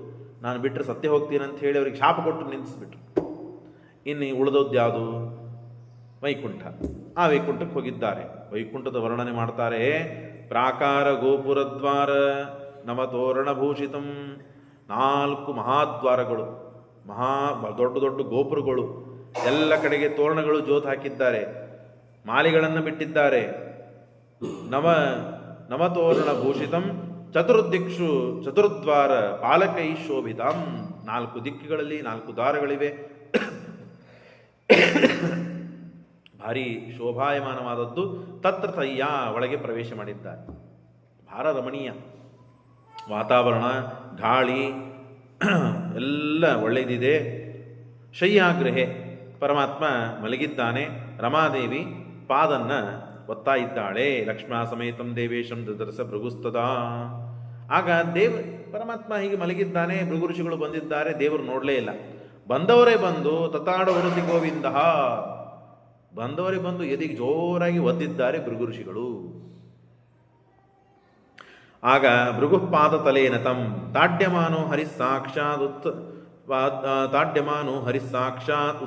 ನಾನು ಬಿಟ್ಟರೆ ಸತ್ಯ ಹೋಗ್ತೀನಿ ಅಂತ ಹೇಳಿ ಅವ್ರಿಗೆ ಶಾಪ ಕೊಟ್ಟು ನಿಲ್ಲಿಸ್ಬಿಟ್ರು. ಇನ್ನು ಉಳಿದೋದು ಯಾವುದು? ವೈಕುಂಠ. ಆ ವೈಕುಂಠಕ್ಕೆ ಹೋಗಿದ್ದಾರೆ. ವೈಕುಂಠದ ವರ್ಣನೆ ಮಾಡ್ತಾರೆ. ಪ್ರಾಕಾರ ಗೋಪುರದ್ವಾರ ನವತೋರಣಭೂಷಿತಂ. 4 ಮಹಾದ್ವಾರಗಳು, ದೊಡ್ಡ ದೊಡ್ಡ ಗೋಪುರಗಳು, ಎಲ್ಲ ಕಡೆಗೆ ತೋರಣಗಳು ಜೋತು ಹಾಕಿದ್ದಾರೆ, ಮಾಲಿಗಳನ್ನು ಬಿಟ್ಟಿದ್ದಾರೆ. ನವತೋರಣ ಭೂಷಿತಂ ಚತುರ್ದಿಕ್ಷು ಚತುರ್ದ್ವಾರ ಪಾಲಕೈ ಶೋಭಿತಂ. 4 ದಿಕ್ಕುಗಳಲ್ಲಿ 4 ದ್ವಾರಗಳಿವೆ. ಭಾರಿ ಶೋಭಾಯಮಾನವಾದದ್ದು. ತತ್ರ ತಯ್ಯ, ಒಳಗೆ ಪ್ರವೇಶ ಮಾಡಿದ್ದಾರೆ. ಭಾರ ರಮಣೀಯ ವಾತಾವರಣ, ಗಾಳಿ ಎಲ್ಲ ಒಳ್ಳೆಯದಿದೆ. ಶಯ್ಯಾಗ್ರಹೆ, ಪರಮಾತ್ಮ ಮಲಗಿದ್ದಾನೆ. ರಮಾದೇವಿ ಪಾದನ್ನ ಒತ್ತಾ ಇದ್ದಾಳೆ. ಲಕ್ಷ್ಮಣ ಸಮೇತಂ ದೇವೇಶಂ ದದರ್ಶ ಭೃಗುಸ್ತದ. ಆಗ ಪರಮಾತ್ಮ ಹೀಗೆ ಮಲಗಿದ್ದಾನೆ. ಭೃಗು ಋಷಿಗಳು ಬಂದಿದ್ದಾರೆ. ದೇವರು ನೋಡಲೇ ಇಲ್ಲ. ಬಂದವರೇ ಬಂದು ತತಾಡ ಉರಸಿ ಗೋವಿಂದ, ಬಂದವರೇ ಬಂದು ಎದಿಗೆ ಜೋರಾಗಿ ಒದ್ದಿದ್ದಾರೆ ಭೃಗು ಋಷಿಗಳು. ಆಗ ಭೃಗುಪಾದ ತಲೇನ ತಂ ತಾಡ್ಯಮಾನೋ ಸಾಕ್ಷಾತ್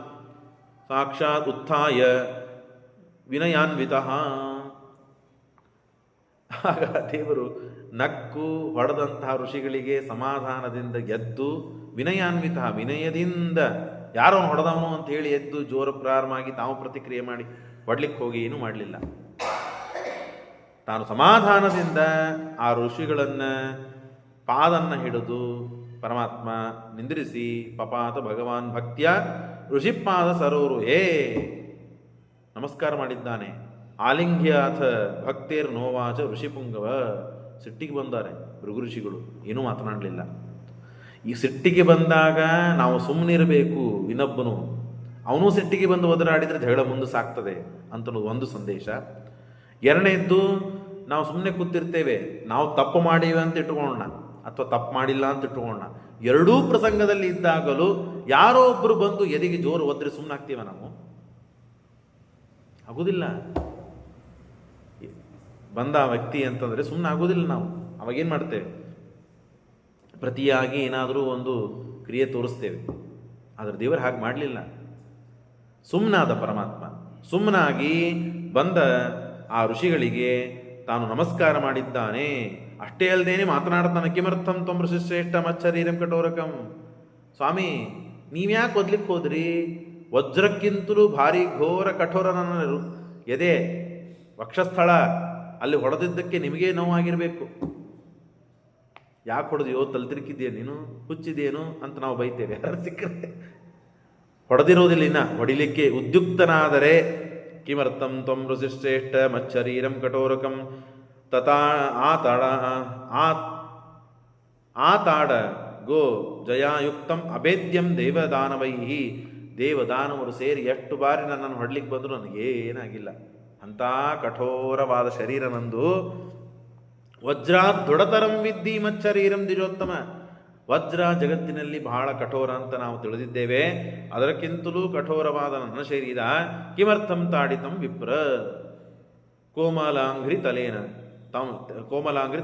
ಉತ್ಥಾಯ ವಿನಯಾನ್ವಿತ. ಆಗ ದೇವರು ನಕ್ಕು ಹೊಡೆದಂತಹ ಋಷಿಗಳಿಗೆ ಸಮಾಧಾನದಿಂದ ಗೆದ್ದು ವಿನಯಾನ್ವಿತ, ವಿನಯದಿಂದ ಯಾರೋ ಹೊಡೆದವನು ಅಂತ ಹೇಳಿ ಎದ್ದು ಜೋರು ಪ್ರಾರಂಭವಾಗಿ ತಾವು ಪ್ರತಿಕ್ರಿಯೆ ಮಾಡಿ ಹೊಡ್ಲಿಕ್ಕೆ ಹೋಗಿ ಏನೂ ಮಾಡಲಿಲ್ಲ. ತಾನು ಸಮಾಧಾನದಿಂದ ಆ ಋಷಿಗಳನ್ನು ಪಾದನ್ನು ಹಿಡಿದು ಪರಮಾತ್ಮ ನಿಂದ್ರಿಸಿ ಪಪಾತ ಭಗವಾನ್ ಭಕ್ತಿಯ ಋಷಿಪಾದ ಸರೋರು ಹೇ ನಮಸ್ಕಾರ ಮಾಡಿದ್ದಾನೆ. ಆಲಿಂಗ್ಯಾಥ ಭಕ್ತೇರ್ ನೋವಾಚ ಋಷಿಪುಂಗವ. ಸಿಟ್ಟಿಗೆ ಬಂದಾರೆ ಭೃಗು ಋಷಿಗಳು, ಏನೂ ಮಾತನಾಡಲಿಲ್ಲ. ಈ ಸಿಟ್ಟಿಗೆ ಬಂದಾಗ ನಾವು ಸುಮ್ಮನಿರಬೇಕು. ಇನ್ನೊಬ್ಬನು ಅವನು ಸಿಟ್ಟಿಗೆ ಬಂದು ಒದರಾಡಿದರೆ ಜಗಳ ಮುಂದೆ ಸಾಕ್ತದೆ ಅಂತ ಒಂದು ಸಂದೇಶ. ಎರಡನೇದ್ದು, ನಾವು ಸುಮ್ಮನೆ ಕೂತಿರ್ತೇವೆ, ನಾವು ತಪ್ಪು ಮಾಡಿವೆ ಅಂತ ಇಟ್ಕೊಳ್ಳೋಣ ಅಥವಾ ತಪ್ಪು ಮಾಡಿಲ್ಲ ಅಂತ ಇಟ್ಕೊಳ್ಳೋಣ. ಎರಡೂ ಪ್ರಸಂಗದಲ್ಲಿ ಇದ್ದಾಗಲೂ ಯಾರೋ ಒಬ್ಬರು ಬಂದು ಎದೆಗೆ ಜೋರು ಒದ್ರೆ ಸುಮ್ಮನೆ ಆಗ್ತೀವ ನಾವು? ಆಗೋದಿಲ್ಲ. ಬಂದ ವ್ಯಕ್ತಿ ಅಂತಂದರೆ ಸುಮ್ಮನೆ ಆಗೋದಿಲ್ಲ ನಾವು. ಅವಾಗೇನು ಮಾಡ್ತೇವೆ? ಪ್ರತಿಯಾಗಿ ಏನಾದರೂ ಒಂದು ಕ್ರಿಯೆ ತೋರಿಸ್ತೇವೆ. ಆದರೆ ದೇವರು ಹಾಗೆ ಮಾಡಲಿಲ್ಲ. ಸುಮ್ಮನಾದ ಪರಮಾತ್ಮ. ಸುಮ್ಮನಾಗಿ ಬಂದ ಆ ಋಷಿಗಳಿಗೆ ತಾನು ನಮಸ್ಕಾರ ಮಾಡಿದ್ದಾನೆ. ಅಷ್ಟೇ ಅಲ್ಲದೇನೆ ಮಾತನಾಡ್ತಾನೆ. ಕಿಮರ್ಥಂ ತ್ವಂ ಋಷಿಶ್ರೇಷ್ಠ ಮಚ್ಚರೀರಂ ಕಠೋರಕಂ. ಸ್ವಾಮಿ, ನೀವ್ಯಾಕೆ ಓದ್ಲಿಕ್ಕೆ ಹೋದ್ರಿ? ವಜ್ರಕ್ಕಿಂತಲೂ ಭಾರಿ ಘೋರ ಕಠೋರ ನನ್ನ ಎದೆ ವಕ್ಷಸ್ಥಳ ಅಲ್ಲಿ ಹೊಡೆದಿದ್ದಕ್ಕೆ ನಿಮಗೇ ನೋವಾಗಿರಬೇಕು. ಯಾಕೆ ಹೊಡೆದಿಯೋ, ತಲ್ತಿರ್ಕಿದ್ಯಾ ನೀನು, ಹುಚ್ಚಿದೇನು ಅಂತ ನಾವು ಬೈತೇವೆ ಯಾರು ಸಿಕ್ಕರೆ. ಹೊಡೆದಿರೋದಿಲ್ಲ, ಇನ್ನ ಹೊಡಿಲಿಕ್ಕೆ ಉದ್ಯುಕ್ತನಾದರೆ ಕಿಮರ್ಥಂ ತ್ವಂ ಋಷಿಶ್ರೇಷ್ಠ ಮಚ್ಚರೀರಂ ಕಠೋರಕಂ ತಥಾ ಆತಾಡ ಗೋ ಜಯಾಯುಕ್ತಂ ಅಭೇದ್ಯಂ ದೇವದಾನವೈಹಿ. ದೇವದಾನವರು ಸೇರಿ ಎಷ್ಟು ಬಾರಿ ನನ್ನನ್ನು ಹೊಡ್ಲಿಕ್ಕೆ ಬಂದರೂ ನನಗೇನಾಗಿಲ್ಲ. ಅಂಥ ಕಠೋರವಾದ ಶರೀರ ನಂದು. ವಜ್ರಾತ್ ದೃಢತರಂ ವಿದ್ಧಿ ಮಚ್ಚರೀರಂ ದ್ವಿಜೋತ್ತಮ. ವಜ್ರ ಜಗತ್ತಿನಲ್ಲಿ ಬಹಳ ಕಠೋರ ಅಂತ ನಾವು ತಿಳಿದಿದ್ದೇವೆ. ಅದಕ್ಕಿಂತಲೂ ಕಠೋರವಾದ ನನ್ನ ಶರೀರ. ಕಿಮರ್ಥಂ ತಾಡಿತಂ ವಿಪ್ರ ಕೋಮಲಾಂಘ್ರಿ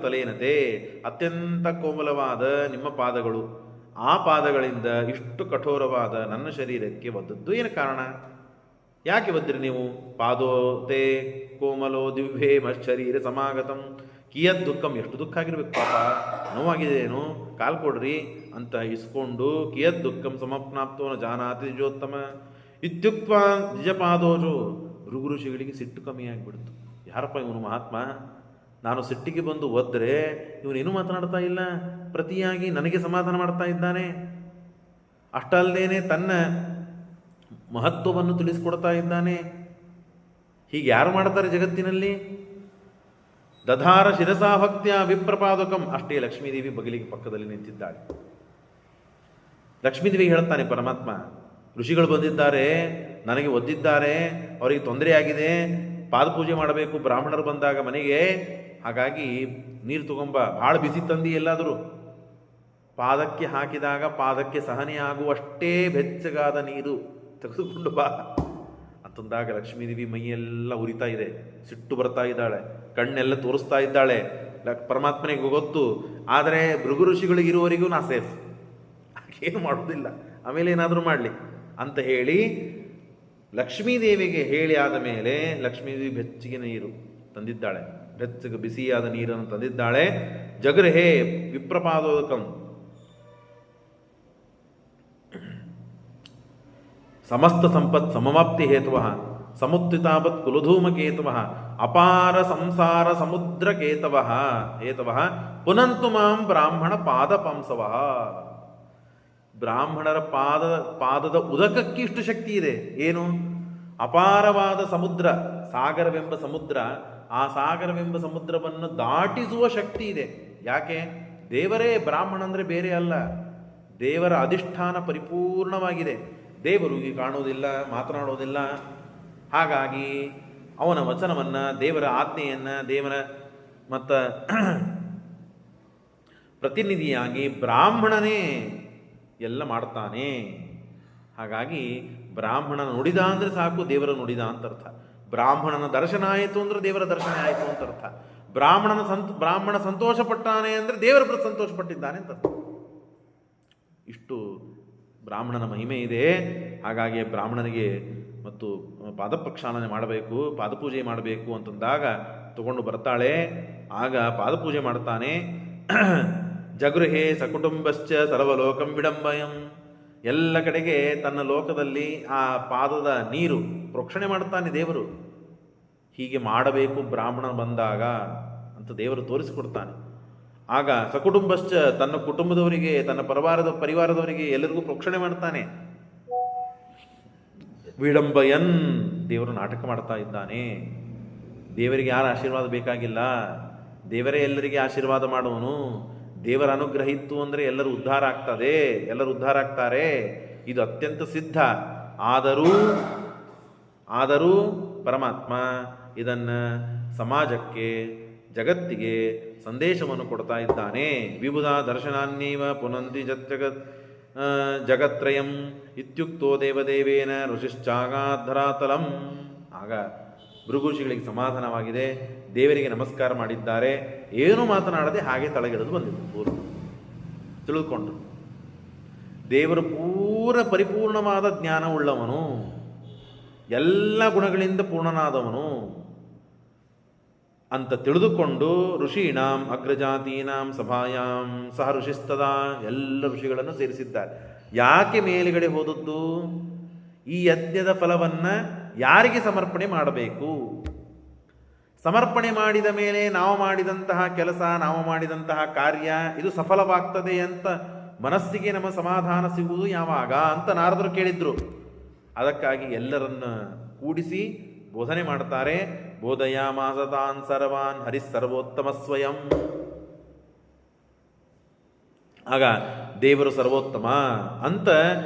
ತಲೇನತೆ. ಅತ್ಯಂತ ಕೋಮಲವಾದ ನಿಮ್ಮ ಪಾದಗಳು, ಆ ಪಾದಗಳಿಂದ ಇಷ್ಟು ಕಠೋರವಾದ ನನ್ನ ಶರೀರಕ್ಕೆ ಒದ್ದದ್ದು ಏನು ಕಾರಣ? ಯಾಕೆ ಒದ್ರಿ ನೀವು? ಪಾದೋತೆ ಕೋಮಲೋ ದಿವ್ಯೇ ಮಶರೀರ ಸಮಾಗತಂ ಕಿಯದ್ ದುಃಖಂ. ಎಷ್ಟು ದುಃಖ ಆಗಿರ್ಬೇಕು ಪಾಪ, ನೋವಾಗಿದೆ ಏನು, ಕಾಲು ಕೊಡ್ರಿ ಅಂತ ಇಸ್ಕೊಂಡು ಕಿಯದ್ ದುಃಖಂ ಸಮಪ್ನಾಪ್ತೋನ ಜಾನಾತಿ ದ್ವಿಜೋತ್ತಮ ಇತ್ಯುಕ್ತ ನಿಜಪಾದೋಜು. ಭೃಗು ಋಷಿಗಳಿಗೆ ಸಿಟ್ಟು ಕಮ್ಮಿ ಆಗಿಬಿಡ್ತು. ಯಾರಪ್ಪ ಇವನು ಮಹಾತ್ಮ, ನಾನು ಸಿಟ್ಟಿಗೆ ಬಂದು ಒದ್ರೆ ಇವನೇನು ಮಾತನಾಡ್ತಾ ಇಲ್ಲ, ಪ್ರತಿಯಾಗಿ ನನಗೆ ಸಮಾಧಾನ ಮಾಡ್ತಾ ಇದ್ದಾನೆ. ಅಷ್ಟಲ್ಲದೇನೆ ತನ್ನ ಮಹತ್ವವನ್ನು ತಿಳಿಸ್ಕೊಡ್ತಾ ಇದ್ದಾನೆ. ಹೀಗೆ ಯಾರು ಮಾಡ್ತಾರೆ ಜಗತ್ತಿನಲ್ಲಿ? ದಧಾರ ಶಿರಸಾಭಕ್ತ್ಯ ವಿಪ್ರಪಾದಕಂ. ಅಷ್ಟೇ ಲಕ್ಷ್ಮೀದೇವಿ ಬಗಲಿಗೆ ಪಕ್ಕದಲ್ಲಿ ನಿಂತಿದ್ದಾಳೆ. ಲಕ್ಷ್ಮೀದೇವಿ ಹೇಳ್ತಾನೆ ಪರಮಾತ್ಮ, ಋಷಿಗಳು ಬಂದಿದ್ದಾರೆ, ನನಗೆ ಒದ್ದಿದ್ದಾರೆ, ಅವರಿಗೆ ತೊಂದರೆಯಾಗಿದೆ, ಪಾದಪೂಜೆ ಮಾಡಬೇಕು ಬ್ರಾಹ್ಮಣರು ಬಂದಾಗ ಮನೆಗೆ, ಹಾಗಾಗಿ ನೀರು ತಗೊಂಬ, ಭಾಳ ಬಿಸಿ ತಂದಿ ಎಲ್ಲಾದರೂ ಪಾದಕ್ಕೆ ಹಾಕಿದಾಗ ಪಾದಕ್ಕೆ ಸಹನೆ ಆಗುವಷ್ಟೇ ಬೆಚ್ಚಗಾದ ನೀರು ತೆಗೆದುಕೊಂಡು ಬಾ ಅಂತಂದಾಗ ಲಕ್ಷ್ಮೀದೇವಿ ಮೈಯೆಲ್ಲ ಉರಿತಾ ಇದೆ, ಸಿಟ್ಟು ಬರ್ತಾ ಇದ್ದಾಳೆ, ಕಣ್ಣೆಲ್ಲ ತೋರಿಸ್ತಾ ಇದ್ದಾಳೆ. ಪರಮಾತ್ಮನಿಗೆ ಗೊತ್ತು, ಆದರೆ ಭೃಗು ಋಷಿಗಳಿಗೆ ಇರುವವರೆಗೂ ನಾ ಸೇಫ್, ಏನು ಮಾಡೋದಿಲ್ಲ, ಆಮೇಲೆ ಏನಾದರೂ ಮಾಡಲಿ ಅಂತ ಹೇಳಿ ಲಕ್ಷ್ಮೀದೇವಿಗೆ ಹೇಳಿ ಆದ ಮೇಲೆ ಲಕ್ಷ್ಮೀದೇವಿ ಬೆಚ್ಚಗೆ ನೀರು ತಂದಿದ್ದಾಳೆ, ಬೆಚ್ಚಗೆ ಬಿಸಿಯಾದ ನೀರನ್ನು ತಂದಿದ್ದಾಳೆ. ಜಗೃಹೇ ವಿಪ್ರಪಾದೋದಕಂ ಸಮಸ್ತ ಸಂಪತ್ ಸಮಮಾಪ್ತಿ ಹೇತುವ ಸಮುತ್ಥಿತಾವತ್ ಕುಲಧೂಮಕೇತವ ಅಪಾರ ಸಂಸಾರ ಸಮುದ್ರ ಹೇತವ ಪುನಂತು ಮಾಂ ಬ್ರಾಹ್ಮಣ ಪಾದಪಂಸವ. ಬ್ರಾಹ್ಮಣರ ಪಾದದ ಉದಕಕ್ಕೆ ಇಷ್ಟು ಶಕ್ತಿ ಇದೆ. ಏನು? ಅಪಾರವಾದ ಸಮುದ್ರ, ಸಾಗರವೆಂಬ ಸಮುದ್ರ, ಆ ಸಾಗರವೆಂಬ ಸಮುದ್ರವನ್ನು ದಾಟಿಸುವ ಶಕ್ತಿ ಇದೆ. ಯಾಕೆ? ದೇವರೇ ಬ್ರಾಹ್ಮಣ ಅಂದರೆ ಬೇರೆ ಅಲ್ಲ, ದೇವರ ಅಧಿಷ್ಠಾನ ಪರಿಪೂರ್ಣವಾಗಿದೆ. ದೇವರಿಗೆ ಕಾಣುವುದಿಲ್ಲ, ಮಾತನಾಡುವುದಿಲ್ಲ. ಹಾಗಾಗಿ ಅವನ ವಚನವನ್ನು, ದೇವರ ಆಜ್ಞೆಯನ್ನು, ದೇವರ ಮತ್ತು ಪ್ರತಿನಿಧಿಯಾಗಿ ಬ್ರಾಹ್ಮಣನೇ ಎಲ್ಲ ಮಾಡ್ತಾನೆ. ಹಾಗಾಗಿ ಬ್ರಾಹ್ಮಣನ ನುಡಿದ ಅಂದರೆ ಸಾಕು, ದೇವರ ನುಡಿದ ಅಂತ ಅರ್ಥ. ಬ್ರಾಹ್ಮಣನ ದರ್ಶನ ಆಯಿತು ಅಂದರೆ ದೇವರ ದರ್ಶನ ಆಯಿತು ಅಂತ ಅರ್ಥ. ಬ್ರಾಹ್ಮಣ ಸಂತೋಷಪಟ್ಟಾನೆ ಅಂದರೆ ದೇವರ ಸಂತೋಷಪಟ್ಟಿದ್ದಾನೆ ಅಂತ ಅರ್ಥ. ಇಷ್ಟು ಬ್ರಾಹ್ಮಣನ ಮಹಿಮೆ ಇದೆ. ಹಾಗಾಗಿ ಬ್ರಾಹ್ಮಣನಿಗೆ ಮತ್ತು ಪಾದಪ್ರಕ್ಷಾಲನೆ ಮಾಡಬೇಕು, ಪಾದಪೂಜೆ ಮಾಡಬೇಕು ಅಂತಂದಾಗ ತಗೊಂಡು ಬರ್ತಾಳೆ. ಆಗ ಪಾದಪೂಜೆ ಮಾಡ್ತಾನೆ. ಜಗೃಹೇ ಸಕುಟುಂಬಶ್ಚ ಸರ್ವಲೋಕಂ ವಿಡಂಬಯಂ. ಎಲ್ಲ ಕಡೆಗೆ ತನ್ನ ಲೋಕದಲ್ಲಿ ಆ ಪಾದದ ನೀರು ಪ್ರೋಕ್ಷಣೆ ಮಾಡ್ತಾನೆ ದೇವರು. ಹೀಗೆ ಮಾಡಬೇಕು ಬ್ರಾಹ್ಮಣ ಬಂದಾಗ ಅಂತ ದೇವರು ತೋರಿಸಿಕೊಡ್ತಾನೆ. ಆಗ ಸಕುಟುಂಬಶ್ಚ, ತನ್ನ ಕುಟುಂಬದವರಿಗೆ, ತನ್ನ ಪರಿವಾರದವರಿಗೆ ಎಲ್ಲರಿಗೂ ಪ್ರೋಕ್ಷಣೆ ಮಾಡ್ತಾನೆ. ವಿಡಂಬಯನ್, ದೇವರು ನಾಟಕ ಮಾಡ್ತಾ ಇದ್ದಾನೆ. ದೇವರಿಗೆ ಯಾರ ಆಶೀರ್ವಾದ ಬೇಕಾಗಿಲ್ಲ, ದೇವರೇ ಎಲ್ಲರಿಗೆ ಆಶೀರ್ವಾದ ಮಾಡುವನು. ದೇವರ ಅನುಗ್ರಹ ಇತ್ತು ಅಂದರೆ ಎಲ್ಲರೂ ಉದ್ಧಾರ ಆಗ್ತದೆ, ಎಲ್ಲರೂ ಉದ್ಧಾರ ಆಗ್ತಾರೆ. ಇದು ಅತ್ಯಂತ ಸಿದ್ಧ. ಆದರೂ ಪರಮಾತ್ಮ ಇದನ್ನು ಸಮಾಜಕ್ಕೆ, ಜಗತ್ತಿಗೆ ಸಂದೇಶವನ್ನು ಕೊಡ್ತಾ ಇದ್ದಾನೆ. ವಿಬುಧ ದರ್ಶನಾನ್ಯವ ಪುನಂತಿ ಜಗತ್ರಯಂ ಇತ್ಯುಕ್ತೋ ದೇವದೇವೇನ ಋಷಿಶ್ಚಾಗಾಧರಾತಲಂ. ಆಗ ಭೃಗುಷಿಗಳಿಗೆ ಸಮಾಧಾನವಾಗಿದೆ, ದೇವರಿಗೆ ನಮಸ್ಕಾರ ಮಾಡಿದ್ದಾರೆ, ಏನೂ ಮಾತನಾಡದೆ ಹಾಗೆ ತಳಗಿಳಿದು ಬಂದಿದ್ದು. ಪೂರ್ವ ತಿಳಿದುಕೊಂಡ್ರು ದೇವರು ಪರಿಪೂರ್ಣವಾದ ಜ್ಞಾನವುಳ್ಳವನು, ಎಲ್ಲ ಗುಣಗಳಿಂದ ಪೂರ್ಣನಾದವನು ಅಂತ ತಿಳಿದುಕೊಂಡು ಋಷೀಣಾಂ ಅಗ್ರಜಾತೀನಾಂ ಸಭಾಯಾಂ ಸಹ ಋಷಿಸ್ತದ, ಎಲ್ಲ ಋಷಿಗಳನ್ನು ಸೇರಿಸಿದ್ದಾರೆ. ಯಾಕೆ ಮೇಲುಗಡೆ ಹೋದದ್ದು? ಈ ಯಜ್ಞದ ಫಲವನ್ನು ಯಾರಿಗೆ ಸಮರ್ಪಣೆ ಮಾಡಬೇಕು? ಸಮರ್ಪಣೆ ಮಾಡಿದ ಮೇಲೆ ನಾವು ಮಾಡಿದಂತಹ ಕೆಲಸ, ನಾವು ಮಾಡಿದಂತಹ ಕಾರ್ಯ ಇದು ಸಫಲವಾಗ್ತದೆ ಅಂತ ಮನಸ್ಸಿಗೆ ನಮ್ಮ ಸಮಾಧಾನ ಸಿಗುವುದು ಯಾವಾಗ ಅಂತ ನಾರದರು ಕೇಳಿದ್ರು. ಅದಕ್ಕಾಗಿ ಎಲ್ಲರನ್ನ ಕೂಡಿಸಿ ಬೋಧನೆ ಮಾಡ್ತಾರೆ. ಬೋಧಯಾಮಾಸ ತಾನ್ ಸರ್ವಾನ್ ಹರಿಸ್ಸರ್ವೋತ್ತಮ ಸ್ವಯಂ. ಆಗ ದೇವರು ಸರ್ವೋತ್ತಮ ಅಂತ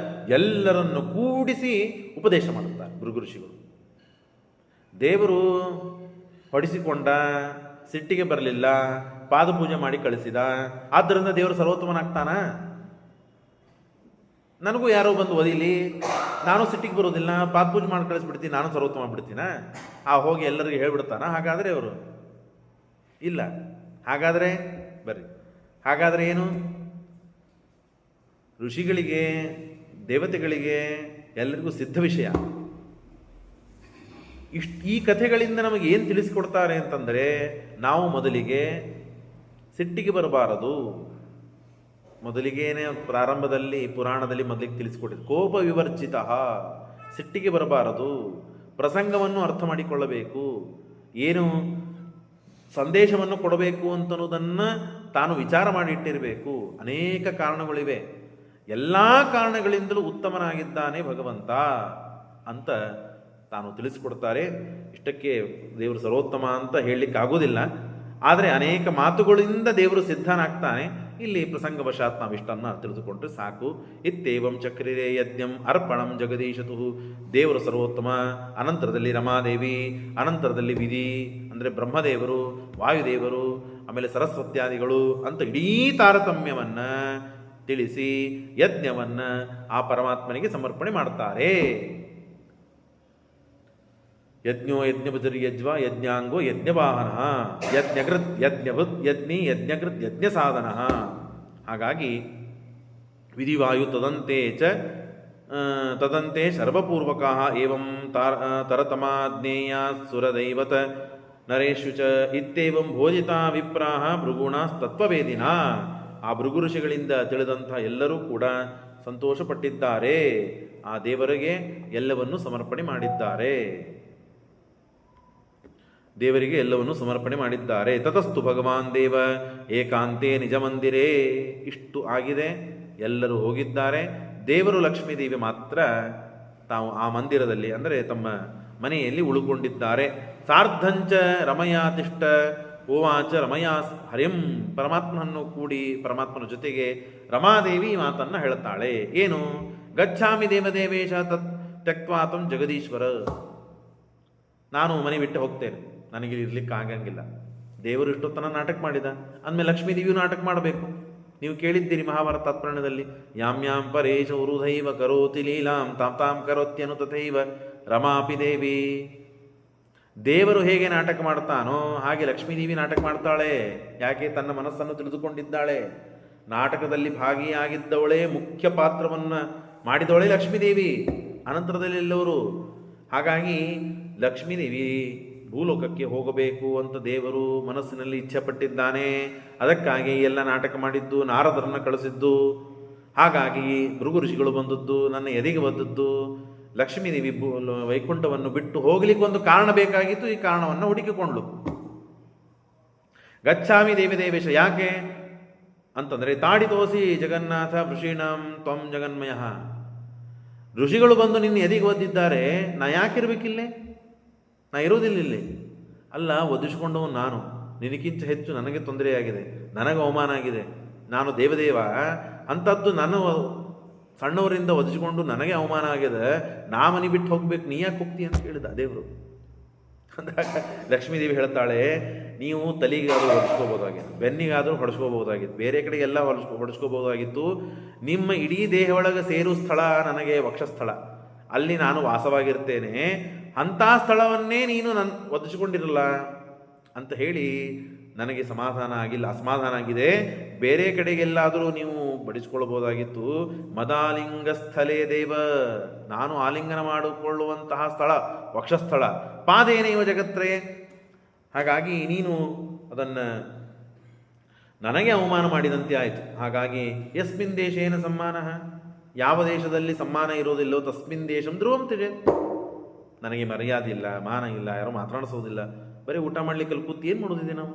ಎಲ್ಲರನ್ನು ಕೂಡಿಸಿ ಉಪದೇಶ ಮಾಡುತ್ತಾರೆ ಭೃಗು ಋಷಿಗಳು. ದೇವರು ಹೊಡಿಸಿಕೊಂಡ, ಸಿಟ್ಟಿಗೆ ಬರಲಿಲ್ಲ, ಪಾದಪೂಜೆ ಮಾಡಿ ಕಳಿಸಿದ, ಆದ್ದರಿಂದ ದೇವರು ಸರ್ವೋತ್ತಮನಾಗ್ತಾನ? ನನಗೂ ಯಾರೋ ಬಂದು ಒದಿಲಿ, ನಾನು ಸಿಟ್ಟಿಗೆ ಬರೋದಿಲ್ಲ, ಪಾದಪೂಜೆ ಮಾಡಿ ಕಳಿಸ್ಬಿಡ್ತೀನಿ, ನಾನು ಸರ್ವೋತ್ತಮ ಬಿಡ್ತೀನ? ಹೋಗಿ ಎಲ್ಲರಿಗೂ ಹೇಳ್ಬಿಡ್ತಾನ? ಹಾಗಾದರೆ ಅವರು ಇಲ್ಲ. ಹಾಗಾದರೆ ಬರ್ರಿ, ಹಾಗಾದರೆ ಏನು? ಋಷಿಗಳಿಗೆ, ದೇವತೆಗಳಿಗೆ ಎಲ್ಲರಿಗೂ ಸಿದ್ಧ ವಿಷಯ. ಈ ಕಥೆಗಳಿಂದ ನಮಗೆ ಏನು ತಿಳಿಸಿಕೊಡ್ತಾರೆ ಅಂತಂದರೆ, ನಾವು ಮೊದಲಿಗೆ ಸಿಟ್ಟಿಗೆ ಬರಬಾರದು. ಮೊದಲಿಗೇನೆ ಪ್ರಾರಂಭದಲ್ಲಿ ಪುರಾಣದಲ್ಲಿ ಮೊದಲಿಗೆ ತಿಳಿಸಿಕೊಟ್ಟಿದ್ದು ಕೋಪ ವಿವರ್ಜಿತ, ಸಿಟ್ಟಿಗೆ ಬರಬಾರದು. ಪ್ರಸಂಗವನ್ನು ಅರ್ಥ ಮಾಡಿಕೊಳ್ಳಬೇಕು, ಏನು ಸಂದೇಶವನ್ನು ಕೊಡಬೇಕು ಅಂತನ್ನೋದನ್ನು ತಾನು ವಿಚಾರ ಮಾಡಿ ಇಟ್ಟಿರಬೇಕು. ಅನೇಕ ಕಾರಣಗಳಿವೆ. ಎಲ್ಲ ಕಾರಣಗಳಿಂದಲೂ ಉತ್ತಮನಾಗಿದ್ದಾನೆ ಭಗವಂತ ಅಂತ ತಾನು ತಿಳಿಸಿಕೊಡ್ತಾರೆ. ಇಷ್ಟಕ್ಕೆ ದೇವರು ಸರ್ವೋತ್ತಮ ಅಂತ ಹೇಳಲಿಕ್ಕಾಗೋದಿಲ್ಲ, ಆದರೆ ಅನೇಕ ಮಾತುಗಳಿಂದ ದೇವರು ಸಿದ್ಧನಾಗ್ತಾನೆ. ಇಲ್ಲಿ ಪ್ರಸಂಗವಶಾತ್ ನಾವು ಇಷ್ಟನ್ನು ತಿಳಿದುಕೊಂಡ್ರೆ ಸಾಕು. ಇತ್ತೇವಂ ಚಕ್ರಿರೇ ಯಜ್ಞಂ ಅರ್ಪಣಂ ಜಗದೀಶತು. ದೇವರು ಸರ್ವೋತ್ತಮ, ಅನಂತರದಲ್ಲಿ ರಮಾದೇವಿ, ಅನಂತರದಲ್ಲಿ ವಿಧಿ ಅಂದರೆ ಬ್ರಹ್ಮದೇವರು, ವಾಯುದೇವರು, ಆಮೇಲೆ ಸರಸ್ವತ್ಯಾದಿಗಳು ಅಂತ ಇಡೀ ತಾರತಮ್ಯವನ್ನು ತಿಳಿಸಿ ಯಜ್ಞವನ್ನು ಆ ಪರಮಾತ್ಮನಿಗೆ ಸಮರ್ಪಣೆ ಮಾಡ್ತಾರೆ. ಯಜ್ಞೋ ಯಜ್ಞಭುಜರಿ ಯಜ್ವ ಯಜ್ಞಾಂಗೋ ಯಜ್ಞವಾಹನ ಯಜ್ಞಕೃತ್ ಯಜ್ಞಭುತ್ ಯಜ್ಞಿ ಯಜ್ಞಕೃತ್ ಯಜ್ಞ ಸಾಧನ. ಹಾಗಾಗಿ ವಿಧಿವಾಯು ತದಂತೆ ಸರ್ವಪೂರ್ವಕ ಏವಂ ತರತಮಾಜ್ಞೇಯ ಸುರದೈವತ ನರೇಶು ಚ ಇತ್ಯೇವಂ ಭೋಜಿತಾ ವಿಪ್ರಾಹ ಭೃಗುಣಸ್ತತ್ವವೇದಿನ. ಆ ಭೃಗು ಋಷಿಗಳಿಂದ ತಿಳಿದಂಥ ಎಲ್ಲರೂ ಕೂಡ ಸಂತೋಷಪಟ್ಟಿದ್ದಾರೆ. ಆ ದೇವರಿಗೆ ಎಲ್ಲವನ್ನೂ ಸಮರ್ಪಣೆ ಮಾಡಿದ್ದಾರೆ. ದೇವರಿಗೆ ಎಲ್ಲವನ್ನು ಸಮರ್ಪಣೆ ಮಾಡಿದ್ದಾರೆ. ತತಸ್ತು ಭಗವಾನ್ ದೇವ ಏಕಾಂತೆ ನಿಜ ಮಂದಿರೇ. ಇಷ್ಟು ಆಗಿದೆ, ಎಲ್ಲರೂ ಹೋಗಿದ್ದಾರೆ. ದೇವರು ಲಕ್ಷ್ಮೀದೇವಿ ಮಾತ್ರ ತಾವು ಆ ಮಂದಿರದಲ್ಲಿ ಅಂದರೆ ತಮ್ಮ ಮನೆಯಲ್ಲಿ ಉಳ್ಕೊಂಡಿದ್ದಾರೆ. ಸಾರ್ಧಂಚ ರಮಯಾತಿಷ್ಠ ಓವಾಚ ರಮಯಾ ಹರಿಂ. ಪರಮಾತ್ಮನನ್ನು ಕೂಡಿ ಪರಮಾತ್ಮನ ಜೊತೆಗೆ ರಮಾದೇವಿ ಮಾತನ್ನು ಹೇಳುತ್ತಾಳೆ. ಏನು? ಗಚ್ಛಾಮಿ ದೇವದೇವೇಶ ತತ್ ತ್ಯಕ್ವಾತಂ ಜಗದೀಶ್ವರ. ನಾನು ಮನೆ ಬಿಟ್ಟು ಹೋಗ್ತೇನೆ, ನನಗೆ ಇರ್ಲಿಕ್ಕೆ ಆಗಂಗಿಲ್ಲ. ದೇವರು ಇಷ್ಟೊತ್ತನ ನಾಟಕ ಮಾಡಿದ ಅಂದಮೇಲೆ ಲಕ್ಷ್ಮೀದೇವಿಯು ನಾಟಕ ಮಾಡಬೇಕು. ನೀವು ಕೇಳಿದ್ದೀರಿ ಮಹಾಭಾರತ ತಾತ್ಪರ್ಯದಲ್ಲಿ, ಯಾಮ್ಯಾಂ ಪರೇಶ ಉರುಧೈವ ಕರೋತಿ ಲೀಲಾಂ ತಾಂ ತಾಂ ಕರೋತ್ಯನು ತಥೈವ ರಮಾಪಿ ದೇವಿ. ದೇವರು ಹೇಗೆ ನಾಟಕ ಮಾಡ್ತಾನೋ ಹಾಗೆ ಲಕ್ಷ್ಮೀದೇವಿ ನಾಟಕ ಮಾಡ್ತಾಳೆ. ಯಾಕೆ? ತನ್ನ ಮನಸ್ಸನ್ನು ತಿಳಿದುಕೊಂಡಿದ್ದಾಳೆ. ನಾಟಕದಲ್ಲಿ ಭಾಗಿಯಾಗಿದ್ದವಳೇ ಮುಖ್ಯ ಪಾತ್ರವನ್ನು ಮಾಡಿದವಳೇ ಲಕ್ಷ್ಮೀದೇವಿ, ಅನಂತರದಲ್ಲಿ ಎಲ್ಲವರು. ಹಾಗಾಗಿ ಲಕ್ಷ್ಮೀದೇವಿ ಭೂಲೋಕಕ್ಕೆ ಹೋಗಬೇಕು ಅಂತ ದೇವರು ಮನಸ್ಸಿನಲ್ಲಿ ಇಚ್ಛೆಪಟ್ಟಿದ್ದಾನೆ. ಅದಕ್ಕಾಗಿ ಎಲ್ಲ ನಾಟಕ ಮಾಡಿದ್ದು, ನಾರದರನ್ನು ಕಳಿಸಿದ್ದು. ಹಾಗಾಗಿ ಭೃಗು ಋಷಿಗಳು ಬಂದದ್ದು, ನನ್ನ ಎದೆಗೆ ಬಂದದ್ದು. ಲಕ್ಷ್ಮೀದೇವಿ ವೈಕುಂಠವನ್ನು ಬಿಟ್ಟು ಹೋಗ್ಲಿಕ್ಕೆ ಒಂದು ಕಾರಣ ಬೇಕಾಗಿತ್ತು. ಈ ಕಾರಣವನ್ನು ಹುಡುಕಿಕೊಂಡ್ಳು. ಗಚ್ಛಾಮಿ ದೇವದೇವೇಶ. ಯಾಕೆ ಅಂತಂದರೆ ತಾಡಿತೋಸಿ ಜಗನ್ನಾಥ ಋಷೀಣಂ ತ್ವಂ ಜಗನ್ಮಯ. ಋಷಿಗಳು ಬಂದು ನಿನ್ನ ಎದೆಗೆ ಒದ್ದಿದ್ದಾರೆ, ನಾ ಯಾಕಿರ್ಬೇಕಿಲ್ಲೇ? ನಾ ಇರೋದಿಲ್ಲ ಇಲ್ಲಿ. ಅಲ್ಲ, ಒದಿಸ್ಕೊಂಡವು ನಾನು, ನಿನಗಿಂತ ಹೆಚ್ಚು ನನಗೆ ತೊಂದರೆಯಾಗಿದೆ, ನನಗೆ ಅವಮಾನ ಆಗಿದೆ, ನಾನು ದೇವದೇವ. ಅಂಥದ್ದು ನಾನು ಸಣ್ಣವರಿಂದ ಒದಿಸಿಕೊಂಡು ನನಗೆ ಅವಮಾನ ಆಗಿದೆ, ನಾ ಮನೆ ಬಿಟ್ಟು ಹೋಗ್ಬೇಕು, ನೀ ಯಾಕೆ ಹೋಗ್ತೀಯ ಅಂತ ಹೇಳಿದ ದೇವರು. ಅಂದಾಗ ಲಕ್ಷ್ಮೀದೇವಿ ಹೇಳ್ತಾಳೆ, ನೀವು ತಲೆಗಾದರೂ ಹೊಡೆಸ್ಕೋಬೋದಾಗಿತ್ತು, ಬೆನ್ನಿಗಾದರೂ ಹೊಡೆಸ್ಕೋಬೋದಾಗಿತ್ತು, ಬೇರೆ ಕಡೆಗೆಲ್ಲ ಹೊಡೆಸ್ಕೋಬೋದಾಗಿತ್ತು. ನಿಮ್ಮ ಇಡೀ ದೇಹ ಒಳಗೆ ಸೇರೋ ಸ್ಥಳ ನನಗೆ ವಕ್ಷಸ್ಥಳ, ಅಲ್ಲಿ ನಾನು ವಾಸವಾಗಿರ್ತೇನೆ. ಅಂಥ ಸ್ಥಳವನ್ನೇ ನೀನು ಒದಿಸಿಕೊಂಡಿರಲ್ಲ ಅಂತ ಹೇಳಿ ನನಗೆ ಸಮಾಧಾನ ಆಗಿಲ್ಲ, ಅಸಮಾಧಾನ ಆಗಿದೆ. ಬೇರೆ ಕಡೆಗೆಲ್ಲಾದರೂ ನೀವು ಬಡಿಸ್ಕೊಳ್ಬೋದಾಗಿತ್ತು. ಮದಾಲಿಂಗ ಸ್ಥಳೇ ದೇವ, ನಾನು ಆಲಿಂಗನ ಮಾಡಿಕೊಳ್ಳುವಂತಹ ಸ್ಥಳ ವಕ್ಷಸ್ಥಳ. ಪಾದೇನೇವ ಜಗತ್ರೇ. ಹಾಗಾಗಿ ನೀನು ಅದನ್ನು ನನಗೆ ಅವಮಾನ ಮಾಡಿದಂತೆ ಆಯಿತು. ಹಾಗಾಗಿ ಯಸ್ಮಿನ್ ದೇಶೇನ ಸಮ್ಮಾನ, ಯಾವ ದೇಶದಲ್ಲಿ ಸಮ್ಮಾನ ಇರೋದಿಲ್ಲೋ ತಸ್ಮಿನ್ ದೇಶಂ ಧ್ರುವಂ ತ್ಯಜೇತ್. ನನಗೆ ಮರ್ಯಾದೆ ಇಲ್ಲ, ಮಾನ ಇಲ್ಲ, ಯಾರೋ ಮಾತನಾಡಿಸೋದಿಲ್ಲ, ಬರೀ ಊಟ ಮಾಡ್ಲಿಕ್ಕೆ ಅಲ್ಲಿ ಕೂತು ಏನು ಮಾಡೋದಿದೆ ನಾವು?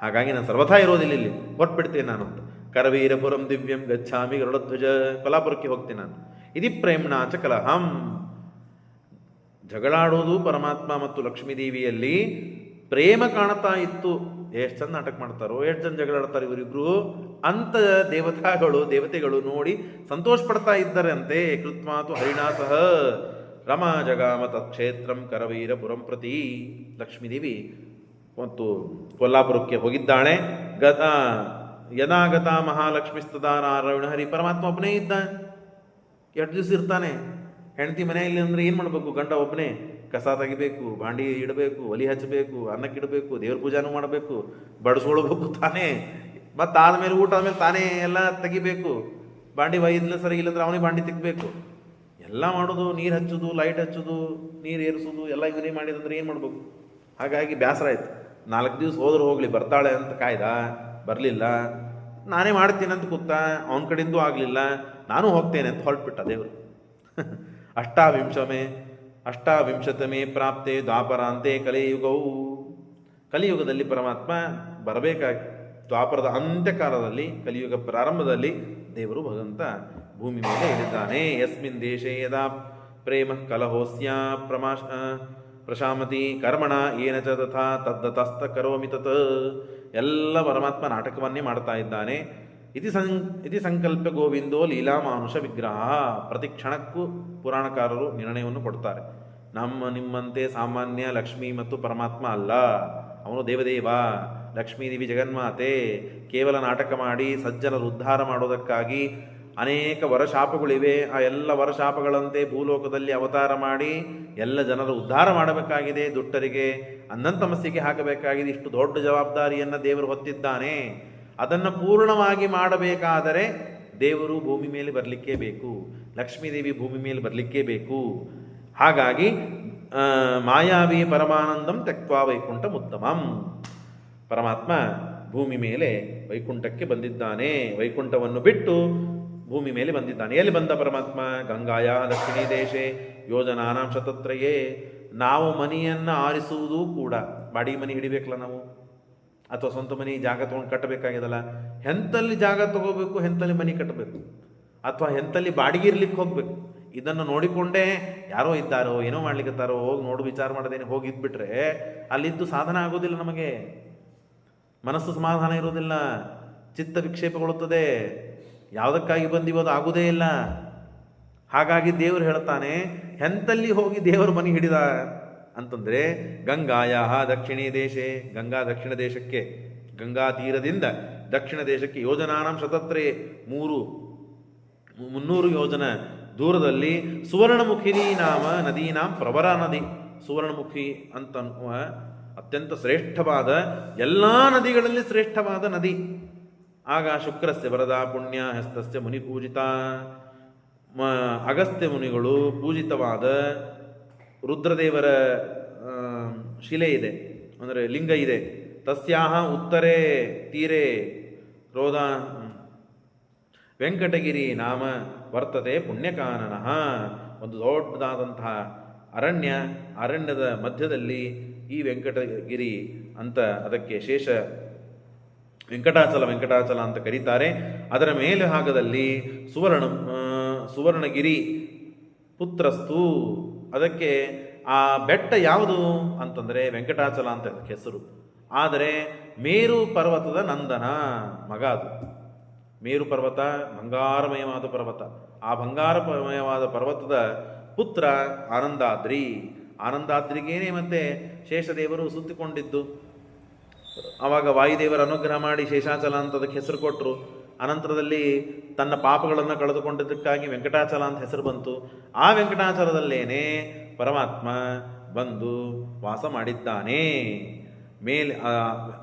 ಹಾಗಾಗಿ ನಾನು ಸರ್ವಥಾ ಇರೋದಿಲ್ಲ, ಇಲ್ಲಿ ಹೊರಟ್ಬಿಡ್ತೇನೆ ನಾನು ಅಂತ. ಕರವೀರಪುರಂ ದಿವ್ಯಂ ಗಚ್ಛಾಮಿ ಗರುಡಧ್ವಜ. ಕೊಲ್ಲಾಪುರಕ್ಕೆ ಹೋಗ್ತೇನೆ ನಾನು. ಇದಿ ಪ್ರೇಮ್ಣಾಚ ಕಲಹಂ. ಜಗಳಾಡೋದು ಪರಮಾತ್ಮ ಮತ್ತು ಲಕ್ಷ್ಮೀದೇವಿಯಲ್ಲಿ ಪ್ರೇಮ ಕಾಣ್ತಾ ಇತ್ತು. ಎಷ್ಟು ಚಂದ ನಾಟಕ ಮಾಡ್ತಾರೋ, ಎಷ್ಟು ಜನ ಜಗಳಾಡ್ತಾರೆ ಇವರಿಬ್ರು ಅಂತ ದೇವತೆಗಳು ನೋಡಿ ಸಂತೋಷ ಪಡ್ತಾ ಇದ್ದಾರೆ ಅಂತೆ. ಕೃತ್ಮಾತು ಹರಿಣಾ ಸಹ ರಮಾ ಜಗಾಮ ತತ್ಕ್ಷೇತ್ರಂ ಕರವೀರಪುರಂ ಪ್ರತಿ. ಲಕ್ಷ್ಮೀದೇವಿ ಮತ್ತು ಕೊಲ್ಲಾಪುರಕ್ಕೆ ಹೋಗಿದ್ದಾಳೆ. ಯದಾಗತ ಮಹಾಲಕ್ಷ್ಮಿಸ್ತದಾ ನಾರಾಯಣ ಹರಿ. ಪರಮಾತ್ಮ ಒಬ್ಬನೇ ಇದ್ದ, ಎಷ್ಟು ದಿವಸ ಇರ್ತಾನೆ? ಹೆಂಡತಿ ಮನೆಯಲ್ಲಿ ಅಂದರೆ ಏನು ಮಾಡಬೇಕು? ಗಂಡ ಒಬ್ಬನೇ ಕಸ ತೆಗಿಬೇಕು, ಭಾಂಡಿ ಇಡಬೇಕು, ಒಲಿ ಹಚ್ಚಬೇಕು, ಅನ್ನಕ್ಕಿಡಬೇಕು, ದೇವ್ರ ಪೂಜಾನೂ ಮಾಡಬೇಕು, ಬಡಿಸ್ಕೊಳ್ಬೇಕು ತಾನೇ. ಮತ್ತು ಆದಮೇಲೆ ಊಟ ಆದಮೇಲೆ ತಾನೇ ಎಲ್ಲ ತೆಗಿಬೇಕು. ಭಾಂಡಿ ಒಯ್ದಿಲ್ಲ ಸರಿ ಇಲ್ಲಂದ್ರೆ ಅವನಿಗೆ ಭಾಂಡಿ ತೆಗಿಬೇಕು. ಎಲ್ಲ ಮಾಡೋದು, ನೀರು ಹಚ್ಚೋದು, ಲೈಟ್ ಹಚ್ಚೋದು, ನೀರು ಏರಿಸೋದು ಎಲ್ಲ ಇವನೇ ಮಾಡಿದಂದ್ರೆ ಏನು ಮಾಡಬೇಕು? ಹಾಗಾಗಿ ಬೇಸರ ಆಯ್ತು. 4 ದಿವಸ ಹೋದ್ರೆ ಹೋಗಲಿ, ಬರ್ತಾಳೆ ಅಂತ ಕಾಯ್ದ, ಬರಲಿಲ್ಲ. ನಾನೇ ಮಾಡ್ತೀನಿ ಅಂತ ಕೂತ, ಅವನ ಕಡೆಯಿಂದೂ ಆಗಲಿಲ್ಲ, ನಾನು ಹೋಗ್ತೇನೆ ಅಂತ ಹೊರಟ್ಬಿಟ್ಟ ದೇವರು. ಅಷ್ಟಾವಿಂಶತಮೇ ಪ್ರಾಪ್ತೆ ದ್ವಾಪರಾಂತೆ ಕಲಿಯುಗವು. ಕಲಿಯುಗದಲ್ಲಿ ಪರಮಾತ್ಮ ಬರಬೇಕಾಗಿ, ದ್ವಾಪರದ ಅಂತ್ಯಕಾಲದಲ್ಲಿ, ಕಲಿಯುಗ ಪ್ರಾರಂಭದಲ್ಲಿ ದೇವರು ಭಗವಂತ ಭೂಮಿ ಮೇಲೆ ಇಳಿದ್ದಾನೆ. ಯಸ್ಮಿನ್ ದೇಶೇ ಯದಾ ಪ್ರೇಮ ಕಲಹೋಸ್ಯ ಪ್ರಶಾಮತಿ ಕರ್ಮಣ ಏನ ಚ ತಥಾ ತದ್ದತಸ್ತ ಕರೋಮಿ ತತ್. ಎಲ್ಲ ಪರಮಾತ್ಮ ನಾಟಕವನ್ನೇ ಮಾಡ್ತಾ ಇದ್ದಾನೆ. ಇತಿ ಸಂಕಲ್ಪ ಗೋವಿಂದೋ ಲೀಲಾ ಮಾನುಷ ವಿಗ್ರಹ. ಪ್ರತಿ ಕ್ಷಣಕ್ಕೂ ಪುರಾಣಕಾರರು ನಿರ್ಣಯವನ್ನು ಕೊಡ್ತಾರೆ. ನಿಮ್ಮಂತೆ ಸಾಮಾನ್ಯ ಲಕ್ಷ್ಮಿ ಮತ್ತು ಪರಮಾತ್ಮ ಅಲ್ಲ, ಅವನು ದೇವದೇವ. ಲಕ್ಷ್ಮೀದೇವಿ ಜಗನ್ಮಾತೆ. ಕೇವಲ ನಾಟಕ ಮಾಡಿ ಸಜ್ಜನರು ಉದ್ಧಾರ ಮಾಡೋದಕ್ಕಾಗಿ ಅನೇಕ ವರಶಾಪಗಳಿವೆ. ಆ ಎಲ್ಲ ವರಶಾಪಗಳಂತೆ ಭೂಲೋಕದಲ್ಲಿ ಅವತಾರ ಮಾಡಿ ಎಲ್ಲ ಜನರ ಉದ್ಧಾರ ಮಾಡಬೇಕಾಗಿದೆ. ದುಷ್ಟರಿಗೆ ಅನ್ನಂತಮಸ್ಸಿಗೆ ಹಾಕಬೇಕಾಗಿದೆ. ಇಷ್ಟು ದೊಡ್ಡ ಜವಾಬ್ದಾರಿಯನ್ನು ದೇವರು ಹೊತ್ತಿದ್ದಾನೆ. ಅದನ್ನು ಪೂರ್ಣವಾಗಿ ಮಾಡಬೇಕಾದರೆ ದೇವರು ಭೂಮಿ ಮೇಲೆ ಬರಲಿಕ್ಕೇ ಬೇಕು, ಲಕ್ಷ್ಮೀದೇವಿ ಭೂಮಿ ಮೇಲೆ ಬರಲಿಕ್ಕೇ ಬೇಕು. ಹಾಗಾಗಿ ಮಾಯಾವಿ ಪರಮಾನಂದಂ ತ್ಯಕ್ವಾ ವೈಕುಂಠ ಉತ್ತಮಂ. ಪರಮಾತ್ಮ ಭೂಮಿ ಮೇಲೆ ವೈಕುಂಠಕ್ಕೆ ಬಂದಿದ್ದಾನೆ. ವೈಕುಂಠವನ್ನು ಬಿಟ್ಟು ಭೂಮಿ ಮೇಲೆ ಬಂದಿದ್ದಾನೆ. ಎಲ್ಲಿ ಬಂದ ಪರಮಾತ್ಮ? ಗಂಗಾಯ ದಕ್ಷಿಣೇ ದೇಶೇ ಯೋಜನಾನಾಂ ಶತತ್ರಯೇ. ನಾವು ಮನೆಯನ್ನು ಆರಿಸುವುದೂ ಕೂಡ, ಬಾಡಿಗೆ ಮನೆ ಹಿಡಿಬೇಕಲ್ಲ ನಾವು, ಅಥವಾ ಸ್ವಂತ ಮನೆ ಜಾಗ ತೊಗೊಂಡು ಕಟ್ಟಬೇಕಾಗ್ಯದಲ್ಲ. ಎಂತಲ್ಲಿ ಜಾಗ ತಗೋಬೇಕು, ಎಂತಲ್ಲಿ ಮನೆ ಕಟ್ಟಬೇಕು, ಅಥವಾ ಎಂತಲ್ಲಿ ಬಾಡಿಗೆ ಇರ್ಲಿಕ್ಕೆ ಹೋಗ್ಬೇಕು, ಇದನ್ನು ನೋಡಿಕೊಂಡೇ ಯಾರೋ ಇದ್ದಾರೋ ಏನೋ ಮಾಡ್ಲಿಕ್ಕತ್ತಾರೋ ಹೋಗಿ ನೋಡು ವಿಚಾರ ಮಾಡದೇನೆ ಹೋಗಿ ಇದ್ಬಿಟ್ರೆ ಅಲ್ಲಿದ್ದು ಸಾಧನ ಆಗೋದಿಲ್ಲ. ನಮಗೆ ಮನಸ್ಸು ಸಮಾಧಾನ ಇರೋದಿಲ್ಲ, ಚಿತ್ತ ವಿಕ್ಷೇಪಗೊಳ್ಳುತ್ತದೆ. ಯಾವುದಕ್ಕಾಗಿ ಬಂದಿವೋದು ಆಗುವುದೇ ಇಲ್ಲ. ಹಾಗಾಗಿ ದೇವರು ಹೇಳ್ತಾನೆ, ಎಂತಲ್ಲಿ ಹೋಗಿ ದೇವರ ಮನೆ ಹಿಡಿದ ಅಂತಂದರೆ ಗಂಗಾಯ ದಕ್ಷಿಣೇ ದೇಶೇ. ಗಂಗಾ ದಕ್ಷಿಣ ದೇಶಕ್ಕೆ, ಗಂಗಾ ತೀರದಿಂದ ದಕ್ಷಿಣ ದೇಶಕ್ಕೆ ಯೋಜನಾನಾಂ ಶತತ್ರೇ 300 ಯೋಜನ ದೂರದಲ್ಲಿ ಸುವರ್ಣಮುಖಿನಿ ನಾಮ ನದೀನಾಂ ಪ್ರವರ ನದಿ. ಸುವರ್ಣಮುಖಿ ಅಂತನ್ನುವ ಅತ್ಯಂತ ಶ್ರೇಷ್ಠವಾದ, ಎಲ್ಲ ನದಿಗಳಲ್ಲಿ ಶ್ರೇಷ್ಠವಾದ ನದಿ. ಆಗ ಶುಕ್ರಸ್ಯ ವರದಾ ಪುಣ್ಯ ಹಸ್ತಸ್ಯ ಮುನಿ ಪೂಜಿತ. ಅಗಸ್ತ್ಯ ಮುನಿಗಳು ಪೂಜಿತವಾದ ರುದ್ರದೇವರ ಶಿಲೆ ಇದೆ, ಅಂದರೆ ಲಿಂಗ ಇದೆ. ತಸ್ಯಾಹ ಉತ್ತರೇ ತೀರೆ ಕ್ರೋಧ ವೆಂಕಟಗಿರಿ ನಾಮ ವರ್ತತೆ ಪುಣ್ಯಕಾನನಃ. ಒಂದು ದೊಡ್ಡದಾದಂತಹ ಅರಣ್ಯದ ಮಧ್ಯದಲ್ಲಿ ಈ ವೆಂಕಟಗಿರಿ ಅಂತ, ಅದಕ್ಕೆ ಶೇಷ ವೆಂಕಟಾಚಲ ಅಂತ ಕರೀತಾರೆ. ಅದರ ಮೇಲೆ ಭಾಗದಲ್ಲಿ ಸುವರ್ಣಗಿರಿ ಪುತ್ರಸ್ತು. ಅದಕ್ಕೆ ಆ ಬೆಟ್ಟ ಯಾವುದು ಅಂತಂದರೆ ವೆಂಕಟಾಚಲ ಅಂತ ಹೆಸರು. ಆದರೆ ಮೇರು ಪರ್ವತದ ನಂದನ ಮಗ ಅದು. ಮೇರು ಪರ್ವತ ಬಂಗಾರಮಯವಾದ ಪರ್ವತ. ಆ ಬಂಗಾರಮಯವಾದ ಪರ್ವತದ ಪುತ್ರ ಆನಂದಾದ್ರಿ. ಆನಂದಾದ್ರಿಗೇನೆ ಮತ್ತೆ ಶೇಷದೇವರು ಸುತ್ತಿಕೊಂಡಿದ್ದು. ಆವಾಗ ವಾಯುದೇವರ ಅನುಗ್ರಹ ಮಾಡಿ ಶೇಷಾಚಲ ಅಂತ ಅದಕ್ಕೆ ಹೆಸರು ಕೊಟ್ಟರು. ಅನಂತರದಲ್ಲಿ ತನ್ನ ಪಾಪಗಳನ್ನು ಕಳೆದುಕೊಂಡಿದ್ದಕ್ಕಾಗಿ ವೆಂಕಟಾಚಲ ಅಂತ ಹೆಸರು ಬಂತು. ಆ ವೆಂಕಟಾಚಲದಲ್ಲೇನೆ ಪರಮಾತ್ಮ ಬಂದು ವಾಸ ಮಾಡಿದ್ದಾನೆ. ಮೇಲೆ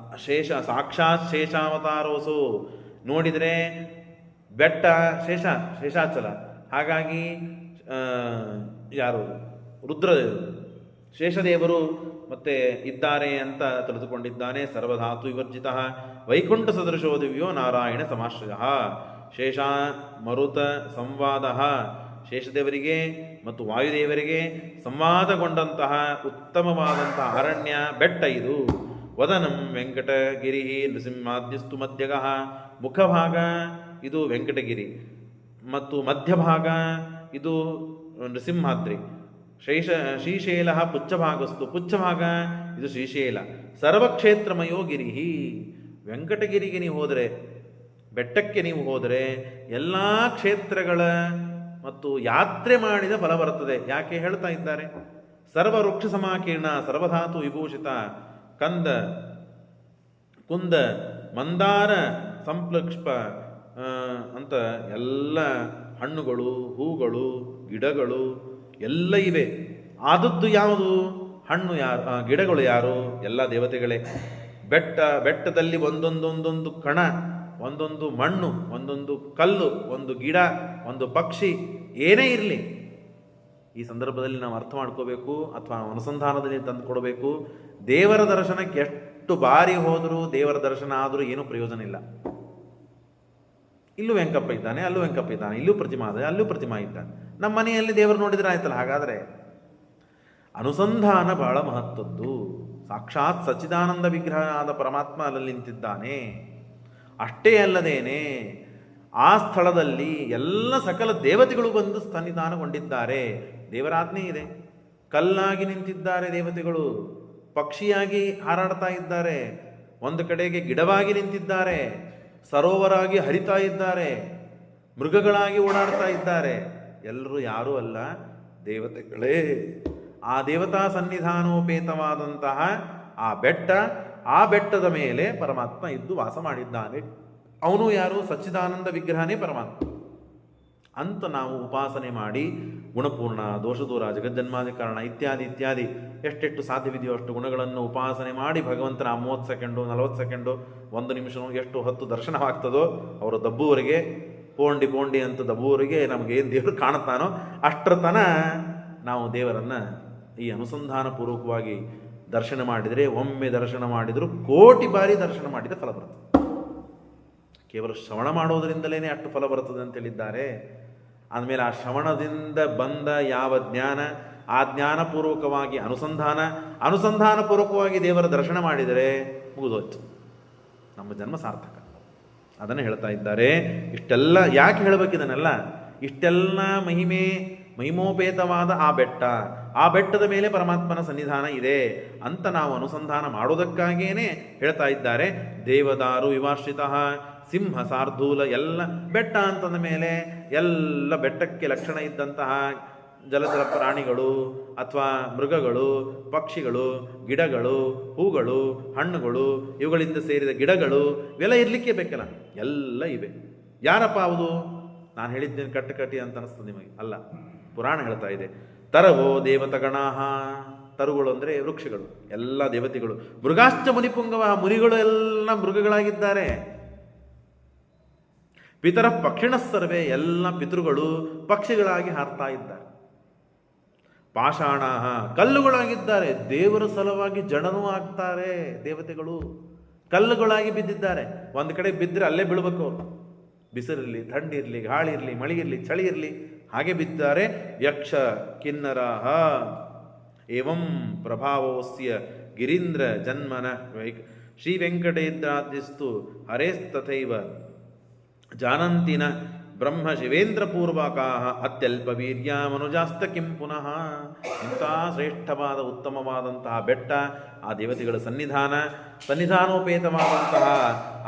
ಸಾಕ್ಷಾತ್ ಶೇಷಾವತಾರೋಸು. ನೋಡಿದರೆ ಬೆಟ್ಟ ಶೇಷಾಚಲ. ಹಾಗಾಗಿ ಯಾರು ಶೇಷದೇವರು ಮತ್ತೆ ಇದ್ದಾರೆ ಅಂತ ತಿಳಿದುಕೊಂಡಿದ್ದಾನೆ. ಸರ್ವಧಾತು ವಿವರ್ಜಿತ ವೈಕುಂಠ ಸದೃಶೋ ದಿವ್ಯೋ ನಾರಾಯಣ ಸಮಾಶ್ರಯ. ಶೇಷ ಮರುತ ಸಂವಾದ, ಶೇಷದೇವರಿಗೆ ಮತ್ತು ವಾಯುದೇವರಿಗೆ ಸಂವಾದಗೊಂಡಂತಹ ಉತ್ತಮವಾದಂತಹ ಅರಣ್ಯ ಬೆಟ್ಟ ಇದು. ವದನಂ ವೆಂಕಟಗಿರಿ ನೃಸಿಂಹಾದ್ಯಸ್ತು ಮಧ್ಯಗಃ, ಮುಖಭಾಗ ಇದು ವೆಂಕಟಗಿರಿ ಮತ್ತು ಮಧ್ಯಭಾಗ ಇದು ನೃಸಿಂಹಾದ್ರಿ. ಶ್ರೀಶೈಲ ಪುಚ್ಛಭಾಗಸ್ತು, ಪುಚ್ಛಭಾಗ ಇದು ಶ್ರೀಶೈಲ. ಸರ್ವಕ್ಷೇತ್ರಮಯೋ ಗಿರಿ, ವೆಂಕಟಗಿರಿಗೆ ನೀವು ಹೋದರೆ, ಬೆಟ್ಟಕ್ಕೆ ನೀವು ಹೋದರೆ ಎಲ್ಲ ಕ್ಷೇತ್ರಗಳ ಮತ್ತು ಯಾತ್ರೆ ಮಾಡಿದ ಫಲ ಬರುತ್ತದೆ. ಯಾಕೆ ಹೇಳ್ತಾ ಇದ್ದಾರೆ? ಸರ್ವ ವೃಕ್ಷ ಸಮಾಕೀರ್ಣ ಸರ್ವಧಾತು ವಿಭೂಷಿತ ಕಂದ ಕುಂದ ಮಂದಾರ ಸಂಪ್ಲಕ್ಷ್ಪ ಅಂತ ಎಲ್ಲ ಹಣ್ಣುಗಳು, ಹೂಗಳು, ಗಿಡಗಳು ಎಲ್ಲ ಇವೆ. ಆದದ್ದು ಯಾವುದು? ಹಣ್ಣು ಯಾರು, ಗಿಡಗಳು ಯಾರು? ಎಲ್ಲ ದೇವತೆಗಳೇ. ಬೆಟ್ಟದಲ್ಲಿ ಒಂದೊಂದೊಂದೊಂದು ಕಣ, ಒಂದೊಂದು ಮಣ್ಣು, ಒಂದೊಂದು ಕಲ್ಲು, ಒಂದು ಗಿಡ, ಒಂದು ಪಕ್ಷಿ, ಏನೇ ಇರಲಿ ಈ ಸಂದರ್ಭದಲ್ಲಿ ನಾವು ಅರ್ಥ ಮಾಡ್ಕೋಬೇಕು ಅಥವಾ ಅನುಸಂಧಾನದಲ್ಲಿ ತಂದು ಕೊಡಬೇಕು. ದೇವರ ದರ್ಶನಕ್ಕೆ ಎಷ್ಟು ಬಾರಿ ಹೋದರೂ ದೇವರ ದರ್ಶನ ಆದರೂ ಏನೂ ಪ್ರಯೋಜನ ಇಲ್ಲ. ಇಲ್ಲೂ ವೆಂಕಪ್ಪ ಇದ್ದಾನೆ, ಅಲ್ಲೂ ವೆಂಕಪ್ಪ ಇದ್ದಾನೆ, ಇಲ್ಲೂ ಪ್ರತಿಮಾ ಇದೆ, ಅಲ್ಲೂ ಪ್ರತಿಮಾ ಇದ್ದಾನೆ. ನಮ್ಮ ಮನೆಯಲ್ಲಿ ದೇವರು ನೋಡಿದ್ರೆ ಆಯ್ತಲ್ಲ. ಹಾಗಾದರೆ ಅನುಸಂಧಾನ ಬಹಳ ಮಹತ್ವದ್ದು. ಸಾಕ್ಷಾತ್ ಸಚ್ಚಿದಾನಂದ ವಿಗ್ರಹ ಆದ ಪರಮಾತ್ಮ ಅಲ್ಲಿ ನಿಂತಿದ್ದಾನೆ. ಅಷ್ಟೇ ಅಲ್ಲದೇನೆ ಆ ಸ್ಥಳದಲ್ಲಿ ಎಲ್ಲ ಸಕಲ ದೇವತೆಗಳು ಬಂದು ಸನ್ನಿಧಾನಗೊಂಡಿದ್ದಾರೆ. ದೇವರಾಜ್ಞೆ ಇದೆ. ಕಲ್ಲಾಗಿ ನಿಂತಿದ್ದಾರೆ ದೇವತೆಗಳು, ಪಕ್ಷಿಯಾಗಿ ಹಾರಾಡ್ತಾ ಇದ್ದಾರೆ, ಒಂದು ಕಡೆಗೆ ಗಿಡವಾಗಿ ನಿಂತಿದ್ದಾರೆ, ಸರೋವರಾಗಿ ಹರಿತಾ ಇದ್ದಾರೆ, ಮೃಗಗಳಾಗಿ ಓಡಾಡ್ತಾ ಇದ್ದಾರೆ. ಎಲ್ಲರೂ ಯಾರೂ ಅಲ್ಲ, ದೇವತೆಗಳೇ. ಆ ದೇವತಾ ಸನ್ನಿಧಾನೋಪೇತವಾದಂತಹ ಆ ಬೆಟ್ಟದ ಮೇಲೆ ಪರಮಾತ್ಮ ಇದ್ದು ವಾಸ ಮಾಡಿದ್ದಾನೆ. ಅವನು ಯಾರು? ಸಚ್ಚಿದಾನಂದ ವಿಗ್ರಹನೇ ಪರಮಾತ್ಮ ಅಂತ ನಾವು ಉಪಾಸನೆ ಮಾಡಿ ಗುಣಪೂರ್ಣ, ದೋಷದೂರ, ಜಗಜ್ಜನ್ಮಾದಿ ಕಾರಣ ಇತ್ಯಾದಿ ಇತ್ಯಾದಿ ಎಷ್ಟೆಷ್ಟು ಸಾಧ್ಯವಿದೆಯೋ ಅಷ್ಟು ಗುಣಗಳನ್ನು ಉಪಾಸನೆ ಮಾಡಿ ಭಗವಂತನ 30 ಸೆಕೆಂಡು 40 ಸೆಕೆಂಡು 1 ನಿಮಿಷನೋ ಎಷ್ಟು ಹೊತ್ತು ದರ್ಶನವಾಗ್ತದೋ ಅವರ ದಬ್ಬುವರೆಗೆ, ಪೋಂಡಿ ಅಂತ ದಬ್ಬುವರೆಗೆ ನಮಗೆ ಏನು ದೇವರು ಕಾಣುತ್ತಾನೋ ಅಷ್ಟರ ತನ ನಾವು ದೇವರನ್ನು ಈ ಅನುಸಂಧಾನ ಪೂರ್ವಕವಾಗಿ ದರ್ಶನ ಮಾಡಿದರೆ, ಒಮ್ಮೆ ದರ್ಶನ ಮಾಡಿದರೂ ಕೋಟಿ ಬಾರಿ ದರ್ಶನ ಮಾಡಿದ ಫಲ ಬರ್ತದೆ. ಕೇವಲ ಶ್ರವಣ ಮಾಡೋದರಿಂದಲೇ ಅಷ್ಟು ಫಲ ಬರ್ತದೆ ಅಂತೇಳಿದ್ದಾರೆ. ಆದಮೇಲೆ ಆ ಶ್ರವಣದಿಂದ ಬಂದ ಯಾವ ಜ್ಞಾನ, ಆ ಜ್ಞಾನಪೂರ್ವಕವಾಗಿ ಅನುಸಂಧಾನಪೂರ್ವಕವಾಗಿ ದೇವರ ದರ್ಶನ ಮಾಡಿದರೆ ಮುಗಿದೋಯ್ತು, ನಮ್ಮ ಜನ್ಮ ಸಾರ್ಥಕ. ಅದನ್ನು ಹೇಳ್ತಾ ಇದ್ದಾರೆ. ಇಷ್ಟೆಲ್ಲ ಯಾಕೆ ಹೇಳಬೇಕಿದನ್ನೆಲ್ಲ? ಇಷ್ಟೆಲ್ಲ ಮಹಿಮೋಪೇತವಾದ ಆ ಬೆಟ್ಟದ ಮೇಲೆ ಪರಮಾತ್ಮನ ಸನ್ನಿಧಾನ ಇದೆ ಅಂತ ನಾವು ಅನುಸಂಧಾನ ಮಾಡೋದಕ್ಕಾಗಿಯೇ ಹೇಳ್ತಾ ಇದ್ದಾರೆ. ದೇವದಾರು ವಿವಾಶ್ರಿತ ಸಿಂಹ ಸಾರ್ಧೂಲ, ಎಲ್ಲ ಬೆಟ್ಟ ಅಂತಂದ ಮೇಲೆ ಎಲ್ಲ ಬೆಟ್ಟಕ್ಕೆ ಲಕ್ಷಣ ಇದ್ದಂತಹ ಜಲಚರ ಪ್ರಾಣಿಗಳು ಅಥವಾ ಮೃಗಗಳು, ಪಕ್ಷಿಗಳು, ಗಿಡಗಳು, ಹೂಗಳು, ಹಣ್ಣುಗಳು, ಇವುಗಳಿಂದ ಸೇರಿದ ಗಿಡಗಳು ಇವೆಲ್ಲ ಇರಲಿಕ್ಕೆ ಬೇಕಲ್ಲ, ಎಲ್ಲ ಇವೆ. ಯಾರಪ್ಪ ಹೌದು? ನಾನು ಹೇಳಿದ್ದೇನೆ ಕಟ್ಟಿ ಅಂತ ಅನಿಸ್ತದೆ ನಿಮಗೆ. ಅಲ್ಲ, ಪುರಾಣ ಹೇಳ್ತಾ ಇದೆ. ತರವೋ ದೇವತಗಣಾಹ, ತರುಗಳು ಅಂದರೆ ವೃಕ್ಷಗಳು, ಎಲ್ಲ ದೇವತೆಗಳು. ಮೃಗಾಶ್ಚ ಮುನಿಪುಂಗವ, ಮುನಿಗಳು ಎಲ್ಲ ಮೃಗಗಳಾಗಿದ್ದಾರೆ. ಪಿತರ ಪಕ್ಷಿಣ ಸರ್ವೇ, ಎಲ್ಲ ಪಿತೃಗಳು ಪಕ್ಷಿಗಳಾಗಿ ಹಾರ್ತಾ ಇದ್ದಾರೆ. ಪಾಷಾಣ, ಕಲ್ಲುಗಳಾಗಿದ್ದಾರೆ. ದೇವರ ಸಲುವಾಗಿ ಜಡನೂ ಆಗ್ತಾರೆ ದೇವತೆಗಳು. ಕಲ್ಲುಗಳಾಗಿ ಬಿದ್ದಿದ್ದಾರೆ. ಒಂದು ಕಡೆ ಬಿದ್ದರೆ ಅಲ್ಲೇ ಬೀಳ್ಬೇಕು ಅವರು. ಬಿಸಿಲಿರಲಿ, ಥಂಡಿರಲಿ, ಗಾಳಿ ಇರಲಿ, ಮಳೆ ಇರಲಿ, ಚಳಿ ಇರಲಿ, ಹಾಗೆ ಬಿದ್ದಾರೆ. ಯಕ್ಷ ಕಿನ್ನರಹ ಏವಂ ಪ್ರಭಾವೋಸ್ಯ ಗಿರೀಂದ್ರ ಜನ್ಮನ ಶ್ರೀ ವೆಂಕಟೇಂದ್ರಾದಿಸ್ತು ಹರೇಸ್ತಥೈವ ಜಾನಂತಿನ ಬ್ರಹ್ಮ ಶಿವೇಂದ್ರ ಪೂರ್ವಕಾ ಅತ್ಯಲ್ಪ ವೀರ್ಯ ಮನುಜಾಸ್ತ ಕಿಂ ಪುನಃ. ಇಂಥ ಶ್ರೇಷ್ಠವಾದ ಉತ್ತಮವಾದಂತಹ ಬೆಟ್ಟ, ಆ ದೇವತೆಗಳ ಸನ್ನಿಧಾನೋಪೇತವಾದಂತಹ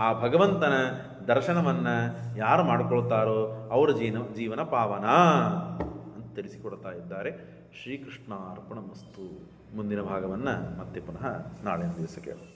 ಆ ಭಗವಂತನ ದರ್ಶನವನ್ನು ಯಾರು ಮಾಡಿಕೊಳ್ತಾರೋ ಅವರ ಜೀವನ ಪಾವನ ಅಂತ ತಿಳಿಸಿಕೊಡ್ತಾ ಇದ್ದಾರೆ. ಶ್ರೀಕೃಷ್ಣಾರ್ಪಣಮಸ್ತು. ಮುಂದಿನ ಭಾಗವನ್ನು ಮತ್ತೆ ಪುನಃ ನಾಳಿನ ದಿವಸ ಕೇಳೋಣ.